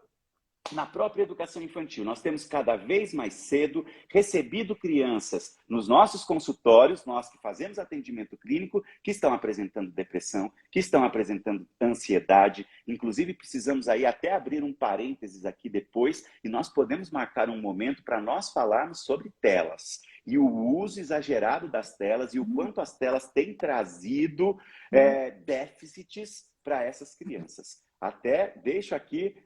na própria educação infantil, nós temos cada vez mais cedo recebido crianças nos nossos consultórios, nós que fazemos atendimento clínico, que estão apresentando depressão, que estão apresentando ansiedade. Inclusive, precisamos aí até abrir um parênteses aqui depois, e nós podemos marcar um momento para nós falarmos sobre telas. E o uso exagerado das telas e o quanto as telas têm trazido déficits para essas crianças. Até deixo aqui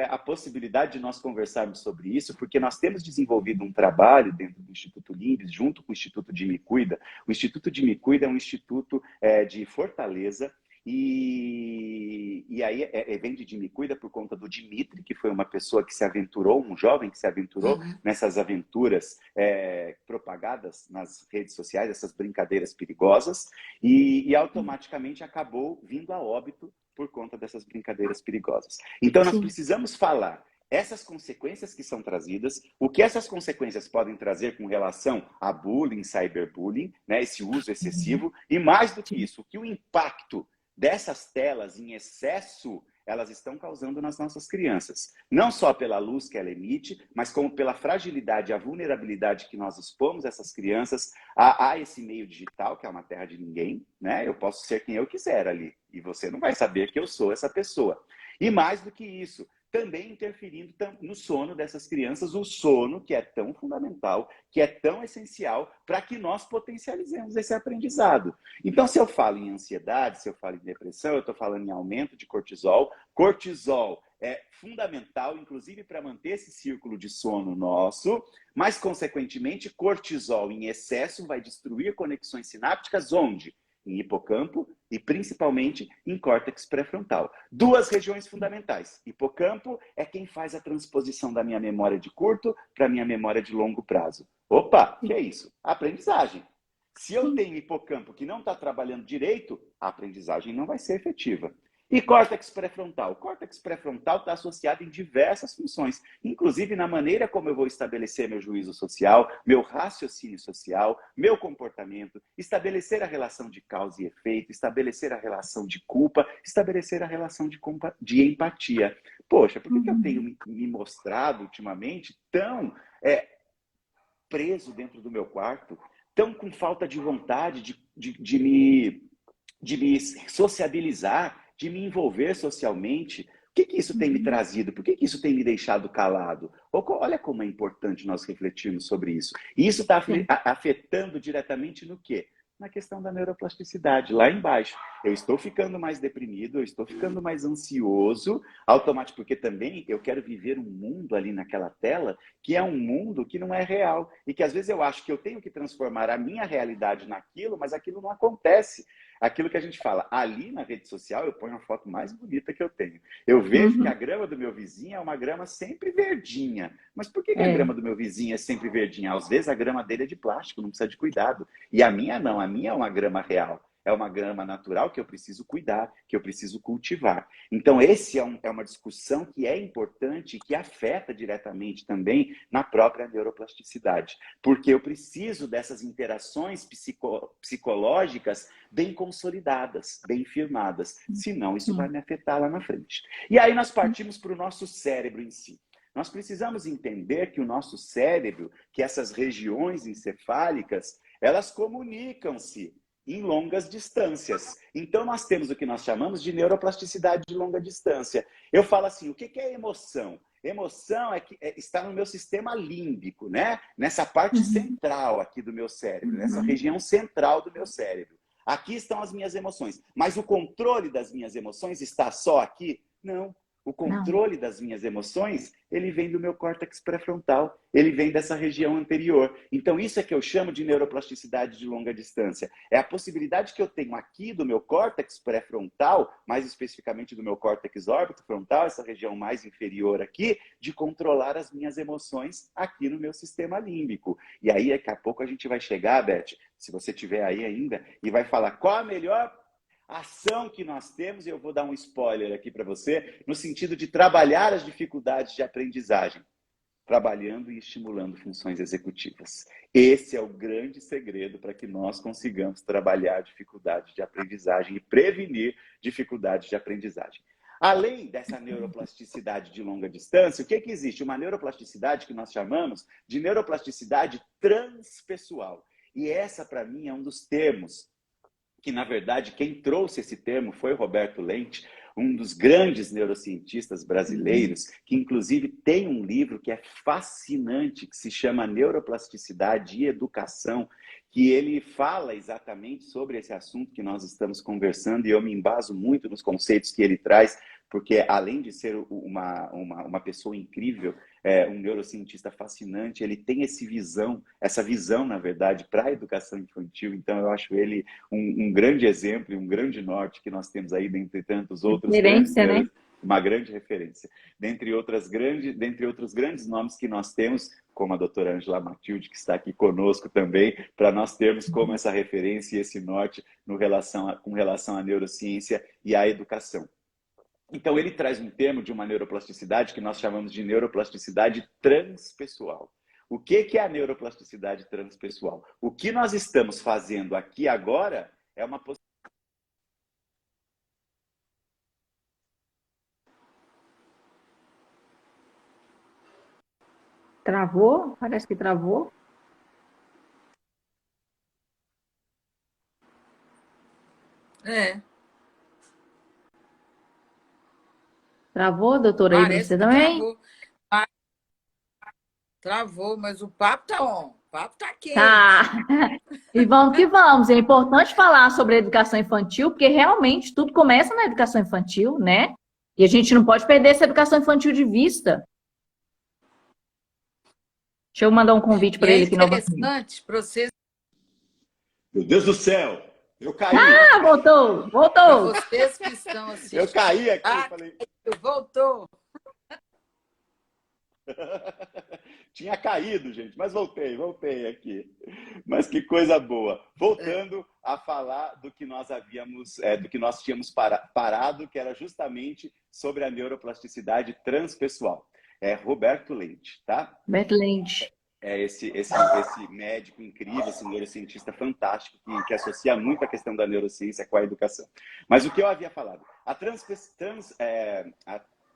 a possibilidade de nós conversarmos sobre isso, porque nós temos desenvolvido um trabalho dentro do Instituto Limbis, junto com o Instituto de Me Cuida. O Instituto de Me Cuida é um instituto de Fortaleza, e aí vem de Me Cuida por conta do Dimitri, que foi uma pessoa que se aventurou, um jovem que se aventurou nessas aventuras propagadas nas redes sociais, essas brincadeiras perigosas, e automaticamente acabou vindo a óbito por conta dessas brincadeiras perigosas. Então, nós precisamos falar essas consequências que são trazidas, o que essas consequências podem trazer com relação a bullying, cyberbullying, né, esse uso excessivo, e mais do que isso, o que o impacto dessas telas em excesso elas estão causando nas nossas crianças. Não só pela luz que ela emite, mas como pela fragilidade, a vulnerabilidade que nós expomos essas crianças a esse meio digital, que é uma terra de ninguém, né? Eu posso ser quem eu quiser ali, e você não vai saber que eu sou essa pessoa. E mais do que isso, também interferindo no sono dessas crianças, o sono que é tão fundamental, que é tão essencial para que nós potencializemos esse aprendizado. Então, se eu falo em ansiedade, se eu falo em depressão, eu estou falando em aumento de cortisol. Cortisol é fundamental, inclusive, para manter esse círculo de sono nosso, mas, consequentemente, cortisol em excesso vai destruir conexões sinápticas onde? Em hipocampo e principalmente em córtex pré-frontal. Duas regiões fundamentais. Hipocampo é quem faz a transposição da minha memória de curto para a minha memória de longo prazo. Opa, que é isso? Aprendizagem. Se eu tenho hipocampo que não está trabalhando direito, a aprendizagem não vai ser efetiva. E córtex pré-frontal? O córtex pré-frontal está associado em diversas funções, inclusive na maneira como eu vou estabelecer meu juízo social, meu raciocínio social, meu comportamento, estabelecer a relação de causa e efeito, estabelecer a relação de culpa, estabelecer a relação de empatia. Poxa, por que eu tenho me mostrado ultimamente tão preso dentro do meu quarto, tão com falta de vontade de me sociabilizar, de me envolver socialmente? O que isso tem me trazido? Por que isso tem me deixado calado? Olha como é importante nós refletirmos sobre isso. E isso está afetando diretamente no quê? Na questão da neuroplasticidade, lá embaixo. Eu estou ficando mais deprimido, eu estou ficando mais ansioso, automático, porque também eu quero viver um mundo ali naquela tela que é um mundo que não é real. E que às vezes eu acho que eu tenho que transformar a minha realidade naquilo, mas aquilo não acontece. Aquilo que a gente fala, ali na rede social eu ponho a foto mais bonita que eu tenho. Eu vejo que a grama do meu vizinho é uma grama sempre verdinha. Mas por que a grama do meu vizinho é sempre verdinha? Às vezes a grama dele é de plástico, não precisa de cuidado. E a minha não, a minha é uma grama real. É uma grama natural que eu preciso cuidar, que eu preciso cultivar. Então, esse é uma discussão que é importante e que afeta diretamente também na própria neuroplasticidade. Porque eu preciso dessas interações psicológicas bem consolidadas, bem firmadas. Senão, isso vai me afetar lá na frente. E aí nós partimos para o nosso cérebro em si. Nós precisamos entender que o nosso cérebro, que essas regiões encefálicas, elas comunicam-se em longas distâncias. Então, nós temos o que nós chamamos de neuroplasticidade de longa distância. Eu falo assim, o que é emoção? Emoção está no meu sistema límbico, né? Nessa parte central aqui do meu cérebro, nessa região central do meu cérebro. Aqui estão as minhas emoções. Mas o controle das minhas emoções está só aqui? Não. O controle das minhas emoções, ele vem do meu córtex pré-frontal, ele vem dessa região anterior. Então, isso é que eu chamo de neuroplasticidade de longa distância. É a possibilidade que eu tenho aqui do meu córtex pré-frontal, mais especificamente do meu córtex órbito-frontal, essa região mais inferior aqui, de controlar as minhas emoções aqui no meu sistema límbico. E aí, daqui a pouco a gente vai chegar, Beth, se você estiver aí ainda, e vai falar qual a melhor ação que nós temos, e eu vou dar um spoiler aqui para você, no sentido de trabalhar as dificuldades de aprendizagem, trabalhando e estimulando funções executivas. Esse é o grande segredo para que nós consigamos trabalhar dificuldades de aprendizagem e prevenir dificuldades de aprendizagem. Além dessa neuroplasticidade de longa distância, o que existe? Uma neuroplasticidade que nós chamamos de neuroplasticidade transpessoal. E essa, para mim, é um dos termos que, na verdade, quem trouxe esse termo foi o Roberto Lente, um dos grandes neurocientistas brasileiros, que inclusive tem um livro que é fascinante, que se chama Neuroplasticidade e Educação, que ele fala exatamente sobre esse assunto que nós estamos conversando, e eu me embaso muito nos conceitos que ele traz, porque além de ser uma pessoa incrível, um neurocientista fascinante, ele tem essa visão, na verdade, para a educação infantil. Então, eu acho ele um grande exemplo e um grande norte que nós temos aí, dentre tantos outros grandes, né? Uma grande referência. Dentre outros grandes nomes que nós temos, como a doutora Angela Matilde, que está aqui conosco também, para nós termos como essa referência e esse norte com relação à neurociência e à educação. Então, ele traz um termo de uma neuroplasticidade que nós chamamos de neuroplasticidade transpessoal. O que é a neuroplasticidade transpessoal? O que nós estamos fazendo aqui agora é uma possibilidade Travou? Parece que travou. É, Travou, doutora, aí pra parece você que também? travou. Ah, travou, mas o papo tá on. O papo tá Tá. quente. E vamos que vamos. É importante falar sobre a educação infantil, porque realmente tudo começa na educação infantil, né? E a gente não pode perder essa educação infantil de vista. Deixa eu mandar um convite E para é ele aqui novamente. interessante para vocês, Meu Deus do céu! Eu caí! Ah, voltou, para voltou. vocês que estão Eu assistindo. caí aqui, Ah, falei. voltou. Tinha caído, gente, mas voltei aqui. Mas que coisa boa. Voltando a falar do que nós havíamos, do que nós tínhamos parado, que era justamente sobre a neuroplasticidade transpessoal. É Roberto Leite, tá? Beto Lente. É esse médico incrível, esse neurocientista fantástico que associa muito a questão da neurociência com a educação. Mas o que eu havia falado?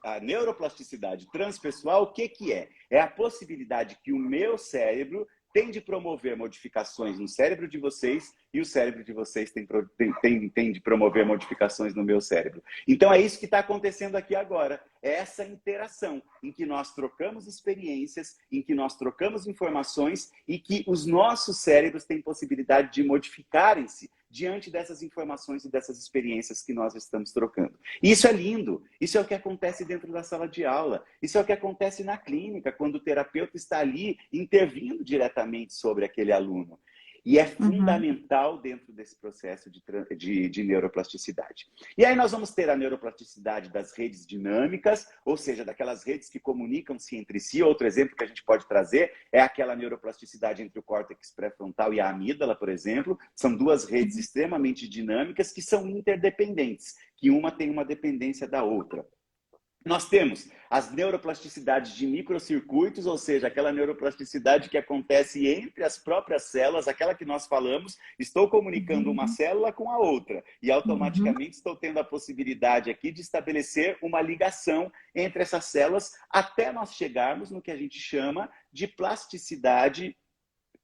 A neuroplasticidade transpessoal, o que é? É a possibilidade que o meu cérebro tem de promover modificações no cérebro de vocês e o cérebro de vocês tem de promover modificações no meu cérebro. Então é isso que está acontecendo aqui agora. É essa interação em que nós trocamos experiências, em que nós trocamos informações e que os nossos cérebros têm possibilidade de modificarem-se diante dessas informações e dessas experiências que nós estamos trocando. E isso é lindo. Isso é o que acontece dentro da sala de aula. Isso é o que acontece na clínica, quando o terapeuta está ali intervindo diretamente sobre aquele aluno. E é fundamental dentro desse processo de neuroplasticidade. E aí nós vamos ter a neuroplasticidade das redes dinâmicas, ou seja, daquelas redes que comunicam-se entre si. Outro exemplo que a gente pode trazer é aquela neuroplasticidade entre o córtex pré-frontal e a amígdala, por exemplo. São duas redes extremamente dinâmicas que são interdependentes, que uma tem uma dependência da outra. Nós temos as neuroplasticidades de microcircuitos, ou seja, aquela neuroplasticidade que acontece entre as próprias células, aquela que nós falamos, estou comunicando uma célula com a outra e automaticamente estou tendo a possibilidade aqui de estabelecer uma ligação entre essas células até nós chegarmos no que a gente chama de plasticidade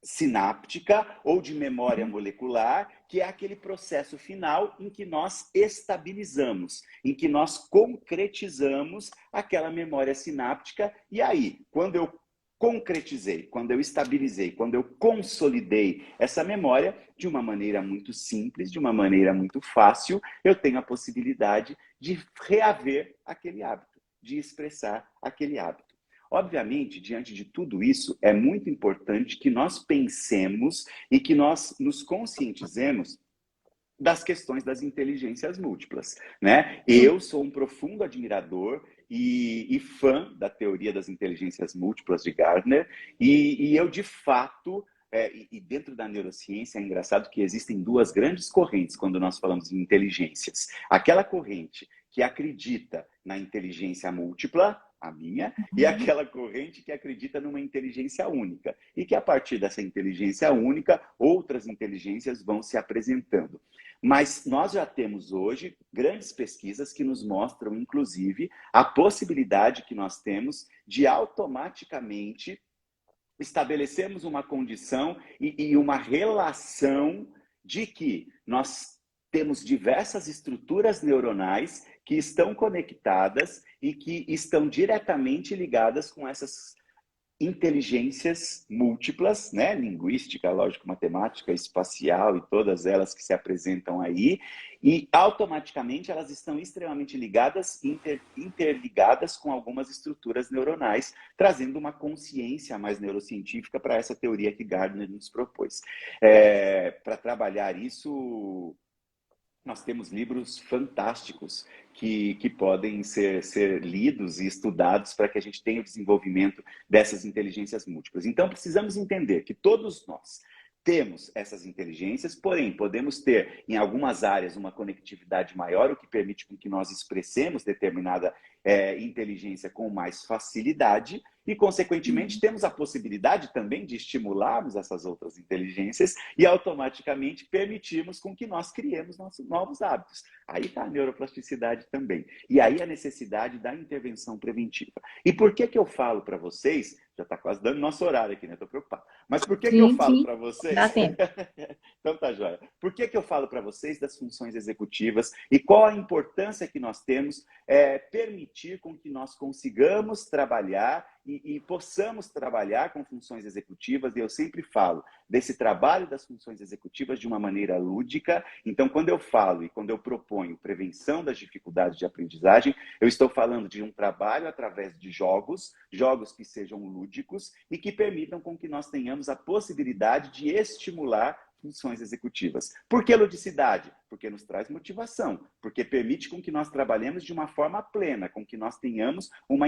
sináptica ou de memória molecular, que é aquele processo final em que nós estabilizamos, em que nós concretizamos aquela memória sináptica. E aí, quando eu concretizei, quando eu estabilizei, quando eu consolidei essa memória, de uma maneira muito simples, de uma maneira muito fácil, eu tenho a possibilidade de reaver aquele hábito, de expressar aquele hábito. Obviamente, diante de tudo isso, é muito importante que nós pensemos e que nós nos conscientizemos das questões das inteligências múltiplas, né? Eu sou um profundo admirador e fã da teoria das inteligências múltiplas de Gardner e eu, de fato, e dentro da neurociência é engraçado que existem duas grandes correntes quando nós falamos em inteligências. Aquela corrente que acredita na inteligência múltipla, a minha, e aquela corrente que acredita numa inteligência única. E que a partir dessa inteligência única, outras inteligências vão se apresentando. Mas nós já temos hoje grandes pesquisas que nos mostram, inclusive, a possibilidade que nós temos de automaticamente estabelecermos uma condição e uma relação de que nós temos diversas estruturas neuronais que estão conectadas e que estão diretamente ligadas com essas inteligências múltiplas, né? Linguística, lógico-matemática, espacial e todas elas que se apresentam aí, e automaticamente elas estão extremamente ligadas, interligadas com algumas estruturas neuronais, trazendo uma consciência mais neurocientífica para essa teoria que Gardner nos propôs. Para trabalhar isso, nós temos livros fantásticos que podem ser lidos e estudados para que a gente tenha o desenvolvimento dessas inteligências múltiplas. Então, precisamos entender que todos nós temos essas inteligências, porém, podemos ter, em algumas áreas, uma conectividade maior, o que permite com que nós expressemos determinada inteligência com mais facilidade e, consequentemente, temos a possibilidade também de estimularmos essas outras inteligências e, automaticamente, permitirmos com que nós criemos nossos novos hábitos. Aí está a neuroplasticidade também. E aí a necessidade da intervenção preventiva. E por que eu falo para vocês, já está quase dando nosso horário aqui, né? Estou preocupado. Mas por que eu falo para vocês... Dá tempo. Então tá, joia. Por que eu falo para vocês das funções executivas e qual a importância que nós temos permitir com que nós consigamos trabalhar e possamos trabalhar com funções executivas, e eu sempre falo desse trabalho das funções executivas de uma maneira lúdica. Então, quando eu falo e quando eu proponho prevenção das dificuldades de aprendizagem, eu estou falando de um trabalho através de jogos que sejam lúdicos e que permitam com que nós tenhamos a possibilidade de estimular funções executivas. Por que ludicidade? Porque nos traz motivação, porque permite com que nós trabalhemos de uma forma plena, com que nós tenhamos uma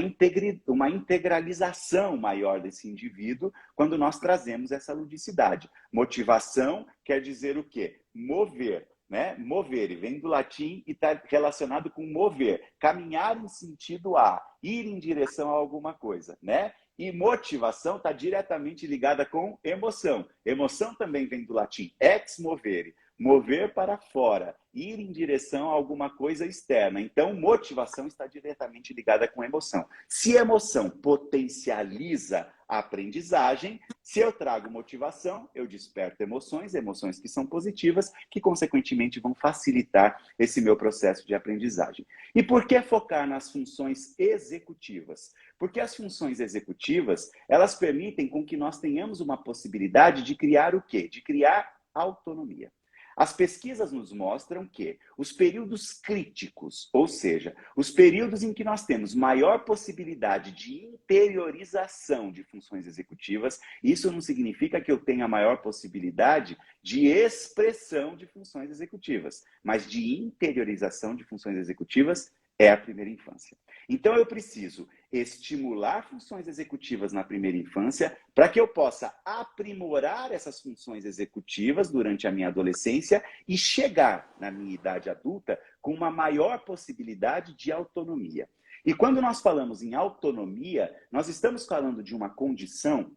integralização maior desse indivíduo quando nós trazemos essa ludicidade. Motivação quer dizer o quê? Mover. Né? Mover, vem do latim e está relacionado com mover, caminhar em sentido a, ir em direção a alguma coisa, né? E motivação está diretamente ligada com emoção. Emoção também vem do latim ex movere, mover para fora, ir em direção a alguma coisa externa. Então, motivação está diretamente ligada com emoção. Se emoção potencializa a aprendizagem, se eu trago motivação, eu desperto emoções que são positivas, que consequentemente vão facilitar esse meu processo de aprendizagem. E por que focar nas funções executivas? Porque as funções executivas, elas permitem com que nós tenhamos uma possibilidade de criar o quê? De criar autonomia. As pesquisas nos mostram que os períodos críticos, ou seja, os períodos em que nós temos maior possibilidade de interiorização de funções executivas, isso não significa que eu tenha maior possibilidade de expressão de funções executivas, mas de interiorização de funções executivas é a primeira infância. Então, eu preciso estimular funções executivas na primeira infância para que eu possa aprimorar essas funções executivas durante a minha adolescência e chegar na minha idade adulta com uma maior possibilidade de autonomia. E quando nós falamos em autonomia, nós estamos falando de uma condição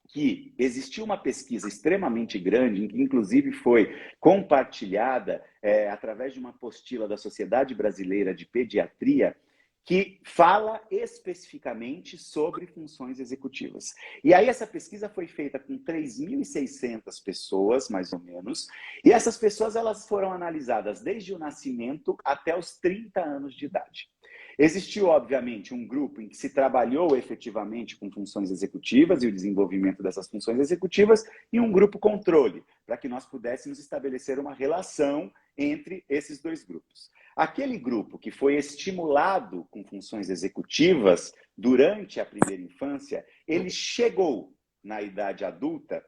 que existiu uma pesquisa extremamente grande, que inclusive foi compartilhada através de uma apostila da Sociedade Brasileira de Pediatria, que fala especificamente sobre funções executivas. E aí essa pesquisa foi feita com 3.600 pessoas, mais ou menos, e essas pessoas elas foram analisadas desde o nascimento até os 30 anos de idade. Existiu, obviamente, um grupo em que se trabalhou efetivamente com funções executivas e o desenvolvimento dessas funções executivas e um grupo controle, para que nós pudéssemos estabelecer uma relação entre esses dois grupos. Aquele grupo que foi estimulado com funções executivas durante a primeira infância, ele chegou na idade adulta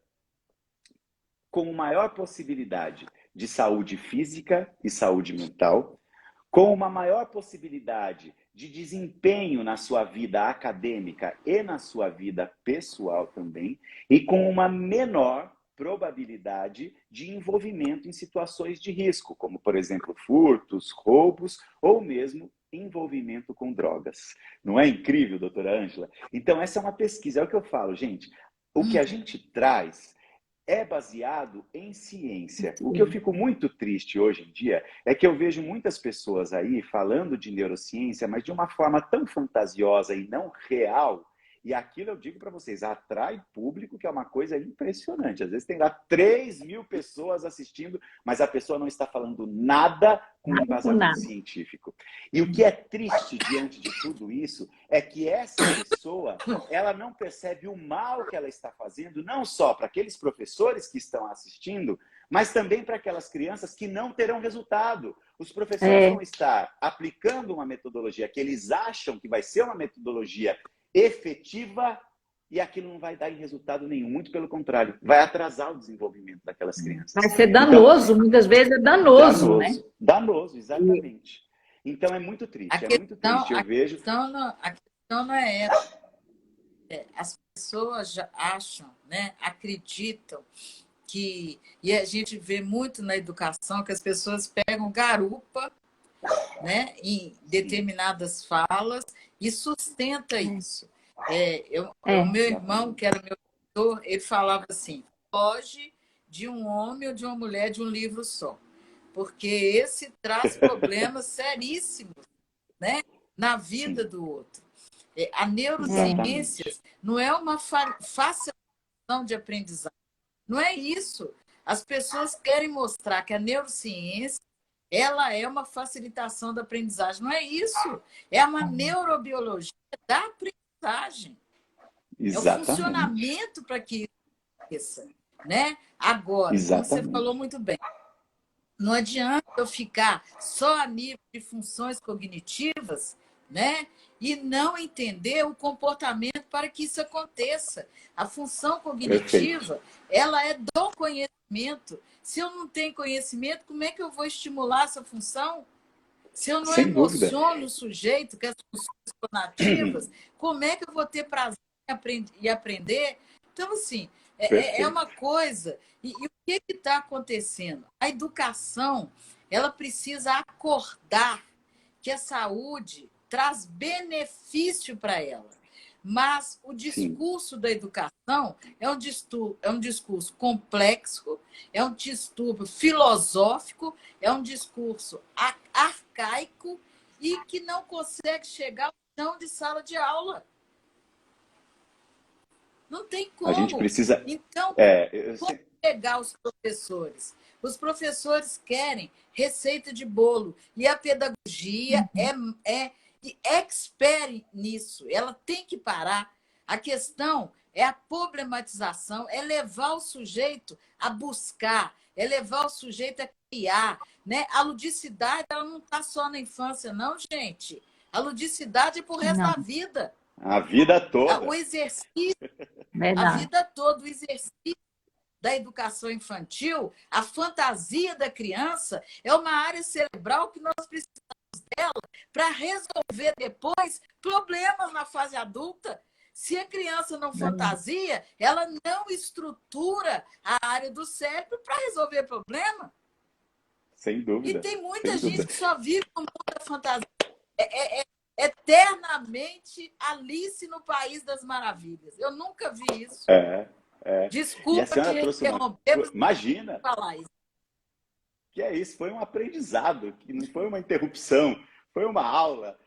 com maior possibilidade de saúde física e saúde mental, com uma maior possibilidade de desempenho na sua vida acadêmica e na sua vida pessoal também, e com uma menor probabilidade de envolvimento em situações de risco, como, por exemplo, furtos, roubos ou mesmo envolvimento com drogas. Não é incrível, doutora Ângela? Então, essa é uma pesquisa. É o que eu falo, gente. O que a gente traz é baseado em ciência. O que eu fico muito triste hoje em dia é que eu vejo muitas pessoas aí falando de neurociência, mas de uma forma tão fantasiosa e não real. E aquilo eu digo para vocês, atrai público, que é uma coisa impressionante. Às vezes tem lá 3.000 pessoas assistindo, mas a pessoa não está falando nada com embasamento científico. E o que é triste diante de tudo isso é que essa pessoa, ela não percebe o mal que ela está fazendo, não só para aqueles professores que estão assistindo, mas também para aquelas crianças que não terão resultado. Os professores vão estar aplicando uma metodologia que eles acham que vai ser uma metodologia efetiva e aquilo não vai dar em resultado nenhum. Muito pelo contrário, vai atrasar o desenvolvimento daquelas crianças. Vai ser danoso, então, muitas vezes é danoso, né? Danoso, exatamente. Então é muito triste, é muito triste. Eu vejo... A questão não é essa. As pessoas já acham, né, acreditam e a gente vê muito na educação que as pessoas pegam garupa, né, em determinadas falas e sustenta isso. O meu irmão, que era meu editor, ele falava assim: foge de um homem ou de uma mulher de um livro só, porque esse traz problemas seríssimos, né, na vida Sim, do outro. A exatamente. neurociências não é uma facilitação de aprendizagem. Não é isso. As pessoas querem mostrar que a neurociência ela é uma facilitação da aprendizagem. Não é isso. É uma neurobiologia da aprendizagem. É o Exatamente. funcionamento para que isso aconteça, né? Agora, como você falou Exatamente. muito bem, não adianta eu ficar só a nível de funções cognitivas, né? E não entender o comportamento para que isso aconteça. A função Perfeito. cognitiva, ela é do conhecimento. Se eu não tenho conhecimento, como é que eu vou estimular essa função? Se eu não Sem dúvida. emociono o sujeito, que as funções são nativas, como é que eu vou ter prazer em aprender? Então, assim, é uma Perfeito. coisa. E o que está acontecendo? A educação, ela precisa acordar que a saúde traz benefício para ela. Mas o Sim. discurso da educação é um discurso complexo, é um discurso filosófico, é um discurso arcaico e que não consegue chegar ao chão de sala de aula. Não tem A gente como. precisa. Então, Eu como sei. pegar os professores? Os professores querem receita de bolo e a pedagogia é expert nisso. Ela tem que parar. A questão é a problematização, é levar o sujeito a buscar, é levar o sujeito a criar, né? A ludicidade ela não está só na infância, não, gente. A ludicidade é para o resto Não, da vida. A vida O toda. exercício, a verdade. vida toda, o exercício da educação infantil, a fantasia da criança é uma área cerebral que nós precisamos dela para resolver depois problemas na fase adulta. Se a criança não Verdade. fantasia, ela não estrutura a área do cérebro para resolver problema. Sem E dúvida. tem muita Sem gente dúvida. que só vive no mundo da fantasia. Eternamente Alice no País das Maravilhas. Eu nunca vi isso. É, é. E a Desculpa te senhora trouxe uma. interromper, mas Imagina, falar isso. que é isso, foi um aprendizado, que não foi uma interrupção, foi uma aula.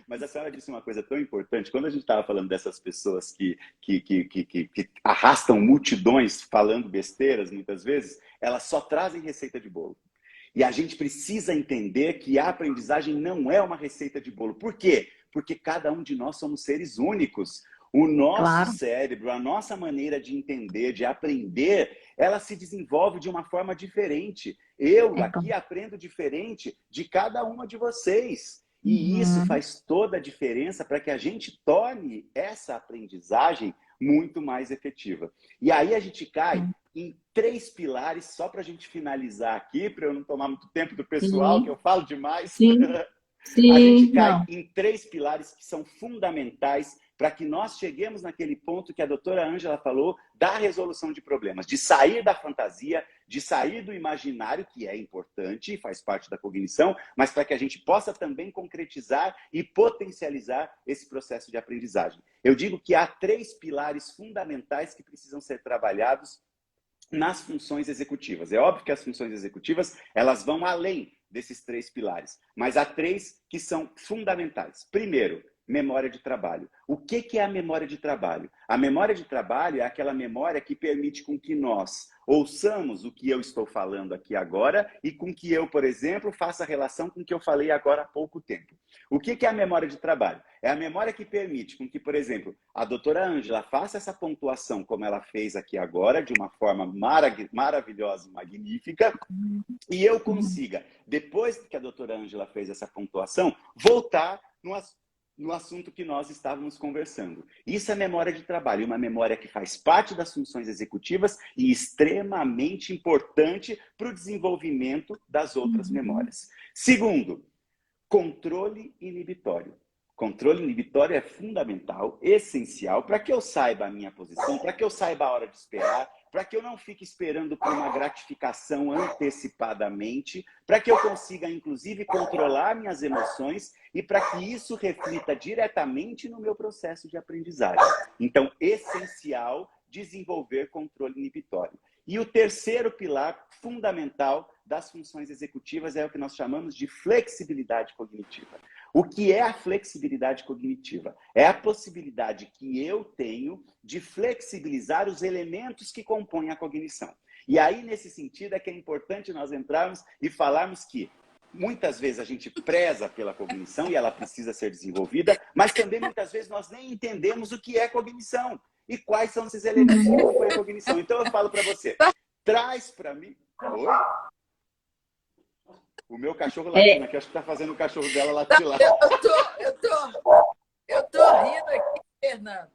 Mas a senhora disse uma coisa tão importante, quando a gente estava falando dessas pessoas que arrastam multidões falando besteiras, muitas vezes, elas só trazem receita de bolo. E a gente precisa entender que a aprendizagem não é uma receita de bolo. Por quê? Porque cada um de nós somos seres únicos. O nosso Claro. cérebro, a nossa maneira de entender, de aprender, ela se desenvolve de uma forma diferente. Eu É, aqui aprendo diferente de cada uma de vocês. E isso uhum. faz toda a diferença para que a gente torne essa aprendizagem muito mais efetiva. E aí a gente cai em 3 pilares, só para a gente finalizar aqui, para eu não tomar muito tempo do pessoal, que Sim, eu falo demais. sim, A gente sim, cai não. em 3 pilares que são fundamentais para que nós cheguemos naquele ponto que a doutora Ângela falou da resolução de problemas, de sair da fantasia, de sair do imaginário, que é importante e faz parte da cognição, mas para que a gente possa também concretizar e potencializar esse processo de aprendizagem. Eu digo que há 3 pilares fundamentais que precisam ser trabalhados nas funções executivas. É óbvio que as funções executivas, elas vão além desses 3 pilares, mas há 3 que são fundamentais. Primeiro, memória de trabalho. O que é a memória de trabalho? A memória de trabalho é aquela memória que permite com que nós ouçamos o que eu estou falando aqui agora e com que eu, por exemplo, faça relação com o que eu falei agora há pouco tempo. O que é a memória de trabalho? É a memória que permite com que, por exemplo, a doutora Ângela faça essa pontuação como ela fez aqui agora, de uma forma maravilhosa e magnífica, e eu consiga, depois que a doutora Ângela fez essa pontuação, voltar no assunto que nós estávamos conversando. Isso é memória de trabalho, uma memória que faz parte das funções executivas e extremamente importante para o desenvolvimento das outras memórias. Segundo, controle inibitório. Controle inibitório é fundamental, essencial, para que eu saiba a minha posição, para que eu saiba a hora de esperar, para que eu não fique esperando por uma gratificação antecipadamente, para que eu consiga, inclusive, controlar minhas emoções e para que isso reflita diretamente no meu processo de aprendizagem. Então, essencial desenvolver controle inibitório. E o terceiro pilar fundamental das funções executivas é o que nós chamamos de flexibilidade cognitiva. O que é a flexibilidade cognitiva? É a possibilidade que eu tenho de flexibilizar os elementos que compõem a cognição. E aí, nesse sentido, é que é importante nós entrarmos e falarmos que muitas vezes a gente preza pela cognição e ela precisa ser desenvolvida, mas também muitas vezes nós nem entendemos o que é cognição e quais são esses elementos que compõem a cognição. Então eu falo para você, traz para mim... Oi? O meu cachorro latindo aqui, acho que está fazendo o cachorro dela latir lá. Eu tô rindo aqui, Fernando,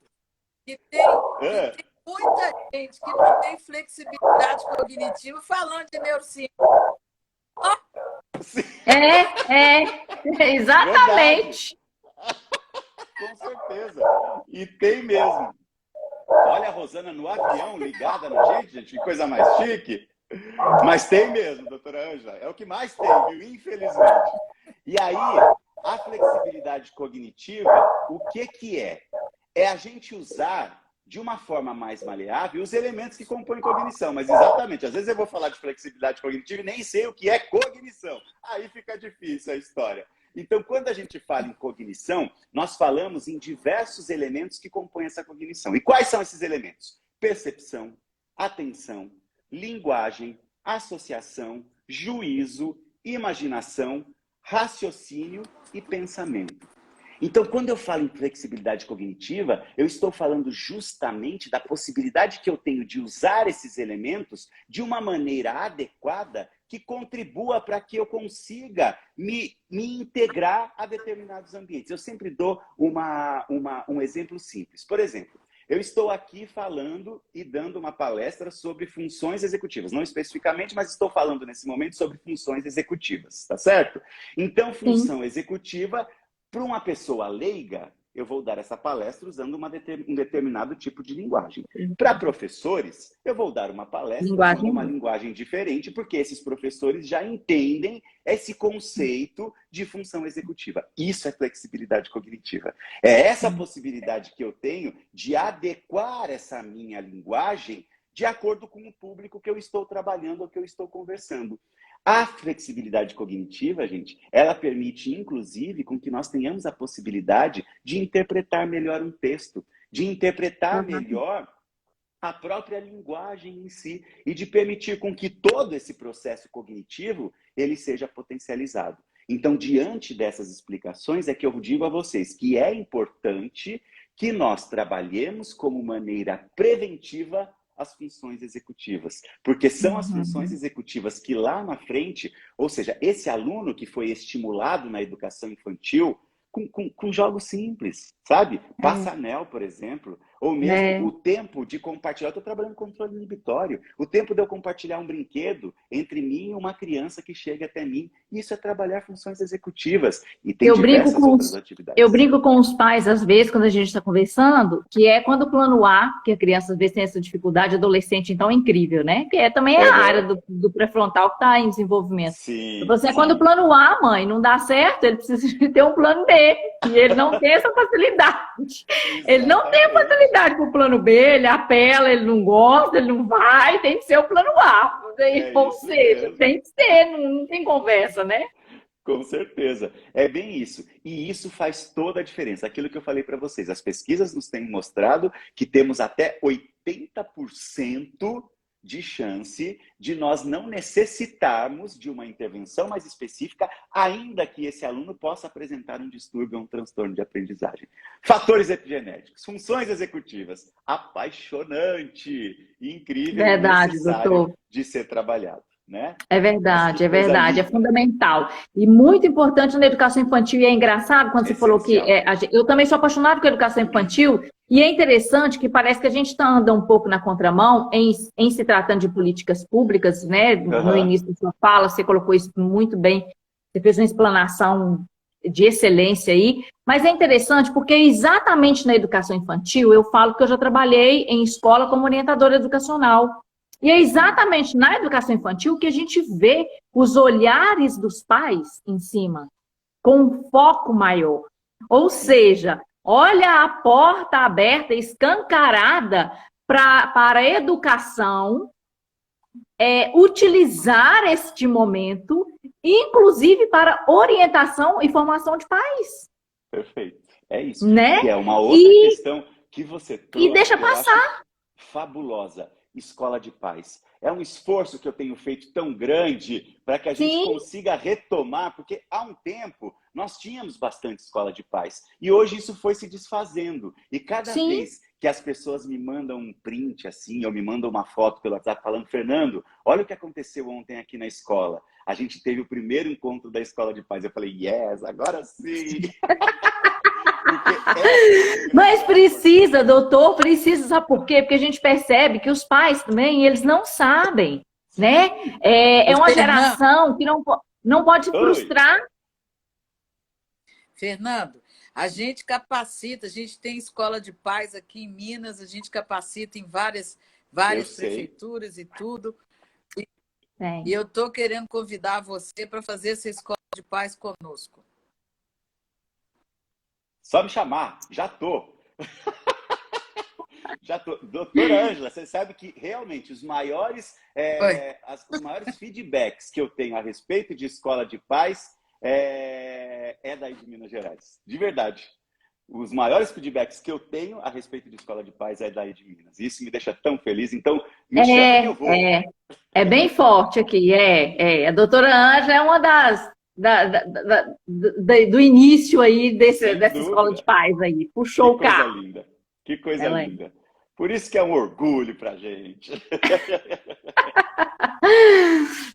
que tem muita gente que não tem flexibilidade cognitiva falando de neurociência. Exatamente. Com certeza. E tem mesmo. Olha a Rosana no avião, ligada na gente, que coisa mais chique. Mas tem mesmo, doutora Ângela. É o que mais tem, viu? Infelizmente. E aí, a flexibilidade cognitiva, o que é? É a gente usar de uma forma mais maleável os elementos que compõem cognição. Mas exatamente, às vezes eu vou falar de flexibilidade cognitiva e nem sei o que é cognição. Aí fica difícil a história. Então, quando a gente fala em cognição, nós falamos em diversos elementos que compõem essa cognição. E quais são esses elementos? Percepção, atenção, linguagem, associação, juízo, imaginação, raciocínio e pensamento. Então, quando eu falo em flexibilidade cognitiva, eu estou falando justamente da possibilidade que eu tenho de usar esses elementos de uma maneira adequada que contribua para que eu consiga me integrar a determinados ambientes. Eu sempre dou um exemplo simples. Por exemplo, eu estou aqui falando e dando uma palestra sobre funções executivas. Não especificamente, mas estou falando nesse momento sobre funções executivas, tá certo? Então, função executiva, para uma pessoa leiga, eu vou dar essa palestra usando um determinado tipo de linguagem. Para professores, eu vou dar uma palestra usando uma linguagem diferente, porque esses professores já entendem esse conceito de função executiva. Isso é flexibilidade cognitiva. É essa possibilidade que eu tenho de adequar essa minha linguagem de acordo com o público que eu estou trabalhando ou que eu estou conversando. A flexibilidade cognitiva, gente, ela permite, inclusive, com que nós tenhamos a possibilidade de interpretar melhor um texto, de interpretar melhor a própria linguagem em si e de permitir com que todo esse processo cognitivo ele seja potencializado. Então, diante dessas explicações, é que eu digo a vocês que é importante que nós trabalhemos como maneira preventiva as funções executivas, porque são as funções executivas que lá na frente, ou seja, esse aluno que foi estimulado na educação infantil com jogos simples, sabe? Passanel, por exemplo, ou mesmo o tempo de compartilhar. Eu estou trabalhando com controle inibitório. O tempo de eu compartilhar um brinquedo entre mim e uma criança que chega até mim. Isso é trabalhar funções executivas. E tem diversas outras atividades. Eu brinco com os pais, às vezes, quando a gente está conversando, que é quando o plano A, que a criança às vezes tem essa dificuldade, adolescente, então é incrível, né? Que também é a área do pré-frontal que está em desenvolvimento. Sim, Quando o plano A, mãe, não dá certo, ele precisa de ter um plano B. E ele não tem essa facilidade. Ele não tem a facilidade para o plano B, ele apela, ele não gosta, ele não vai, tem que ser o plano A. Ou seja, tem que ser, não tem conversa, né? Com certeza. É bem isso. E isso faz toda a diferença. Aquilo que eu falei para vocês, as pesquisas nos têm mostrado que temos até 80% de chance de nós não necessitarmos de uma intervenção mais específica, ainda que esse aluno possa apresentar um distúrbio ou um transtorno de aprendizagem. Fatores epigenéticos, funções executivas, apaixonante, incrível, Verdade, necessário doutor. de ser trabalhado. Né? É verdade, é fundamental. E muito importante na educação infantil, e é engraçado quando você falou que... eu também sou apaixonada por educação infantil, e é interessante que parece que a gente anda um pouco na contramão em se tratando de políticas públicas, né? No início da sua fala, você colocou isso muito bem, você fez uma explanação de excelência aí, Mas é interessante porque exatamente na educação infantil, eu falo que eu já trabalhei em escola como orientadora educacional. E é exatamente na educação infantil que a gente vê os olhares dos pais em cima, com um foco maior. Ou seja, olha a porta aberta, escancarada para a educação, utilizar este momento, inclusive para orientação e formação de pais. Perfeito. É isso. Né? E é uma outra questão que você trouxe. E deixa passar. Fabulosa. Escola de paz. É um esforço que eu tenho feito tão grande para que a gente consiga retomar, porque há um tempo nós tínhamos bastante escola de paz. E hoje isso foi se desfazendo. E cada vez que as pessoas me mandam um print assim, ou me mandam uma foto pelo WhatsApp falando, Fernando, olha o que aconteceu ontem aqui na escola. A gente teve o primeiro encontro da escola de paz. Eu falei, yes, agora sim! Mas precisa, doutor, precisa, sabe por quê? Porque a gente percebe que os pais também, eles não sabem, né? É uma geração que não pode se frustrar. Fernando, a gente capacita, a gente tem escola de paz aqui em Minas, a gente capacita em várias prefeituras e tudo. E eu estou querendo convidar você para fazer essa escola de paz conosco. Só me chamar, já tô. Já tô. Doutora Ângela, você sabe que realmente os maiores feedbacks que eu tenho a respeito de escola de paz é daí de Minas Gerais. De verdade. Os maiores feedbacks que eu tenho a respeito de escola de paz é daí de Minas. Isso me deixa tão feliz. Então, me chama que eu vou. É bem forte aqui. A doutora Ângela é uma do início aí dessa escola de paz aí. Puxou o carro. Linda. Que coisa linda. Por isso que é um orgulho pra gente.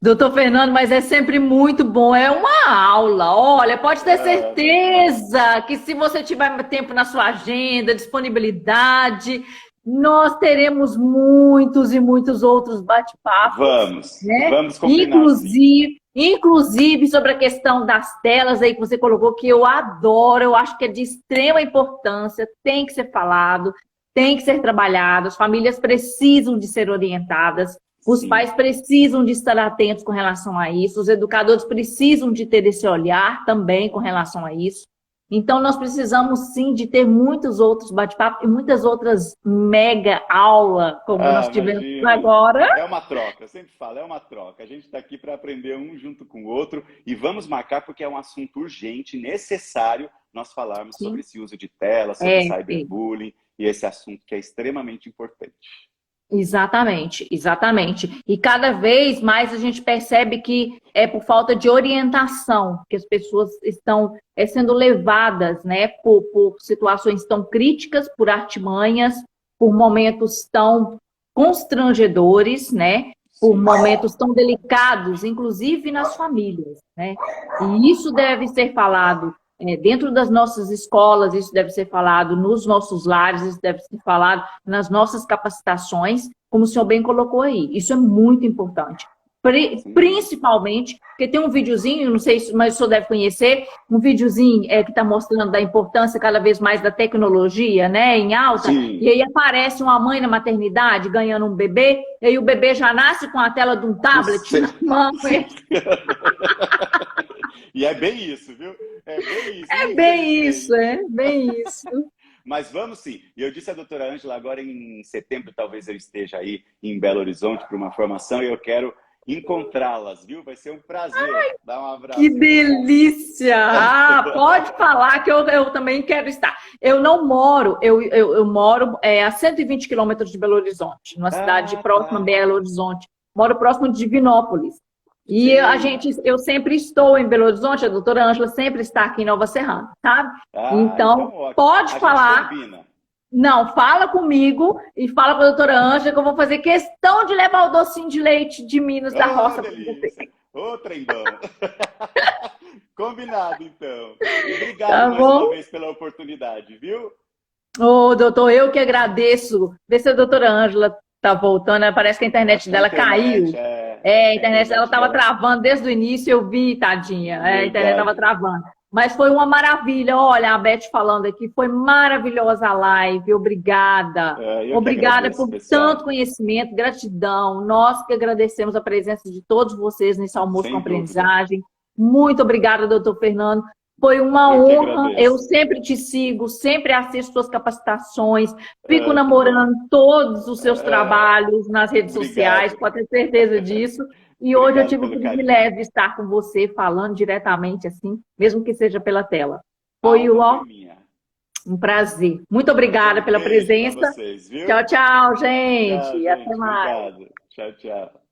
Doutor Fernando, mas é sempre muito bom. É uma aula. Olha, pode ter certeza que se você tiver tempo na sua agenda, disponibilidade, nós teremos muitos e muitos outros bate-papos. Vamos combinar. Inclusive sobre a questão das telas aí que você colocou, que eu adoro, eu acho que é de extrema importância, tem que ser falado, tem que ser trabalhado, as famílias precisam de ser orientadas, os pais precisam de estar atentos com relação a isso, os educadores precisam de ter esse olhar também com relação a isso. Então, nós precisamos, sim, de ter muitos outros bate-papos e muitas outras mega aulas, como nós tivemos agora. É uma troca, eu sempre falo, é uma troca. A gente está aqui para aprender um junto com o outro e vamos marcar porque é um assunto urgente, necessário nós falarmos sobre esse uso de tela, sobre cyberbullying e esse assunto que é extremamente importante. Exatamente, exatamente. E cada vez mais a gente percebe que é por falta de orientação que as pessoas estão sendo levadas, né, por situações tão críticas, por artimanhas, por momentos tão constrangedores, né, por momentos tão delicados, inclusive nas famílias, né? E isso deve ser falado dentro das nossas escolas, isso deve ser falado nos nossos lares, isso deve ser falado nas nossas capacitações, como o senhor bem colocou aí. Isso é muito importante. Principalmente, porque tem um videozinho, não sei se mas o senhor deve conhecer, um videozinho que está mostrando da importância cada vez mais da tecnologia, né, em alta, e aí aparece uma mãe na maternidade ganhando um bebê, e aí o bebê já nasce com a tela de um tablet na mão. E é bem isso, viu? É bem isso. Mas vamos sim. E eu disse à doutora Ângela, agora em setembro talvez eu esteja aí em Belo Horizonte para uma formação e eu quero encontrá-las, viu? Vai ser um prazer. Dar um abraço. Que delícia! Pode falar que eu também quero estar. Eu não moro, eu moro a 120 quilômetros de Belo Horizonte, numa cidade próxima a Belo Horizonte. Moro próximo de Divinópolis. E eu sempre estou em Belo Horizonte, a doutora Ângela sempre está aqui em Nova Serrana, sabe? Então, pode falar. Não, fala comigo e fala para a doutora Ângela que eu vou fazer questão de levar o docinho de leite de Minas da roça para você. Ô, trembão. Combinado, então. Obrigado mais uma vez pela oportunidade, viu? Ô, doutor, eu que agradeço. Vê se a doutora Ângela tá voltando, parece que a internet dela caiu. A internet dela estava travando desde o início, eu vi, tadinha. A internet estava travando. Mas foi uma maravilha. Olha, a Beth falando aqui, foi maravilhosa a live. Obrigada. Eu que Obrigada agradeço, por pessoal. tanto conhecimento, gratidão. Nós que agradecemos a presença de todos vocês nesse almoço Sem com dúvida. aprendizagem. Muito obrigada, doutor Fernando. Foi uma Eu que honra. agradeço. Eu sempre te sigo, sempre assisto suas capacitações, fico Que namorando bom. todos os seus trabalhos nas redes Obrigado. sociais, pode ter certeza disso. E hoje eu Obrigado tive o pelo carinho. privilégio de estar com você, falando diretamente assim, mesmo que seja pela tela. Foi A honra ó, foi minha. um prazer. Muito obrigada pela Beijo pra presença. vocês, viu? Tchau, tchau, gente. Tchau, Até gente. mais. Obrigado. Tchau, tchau.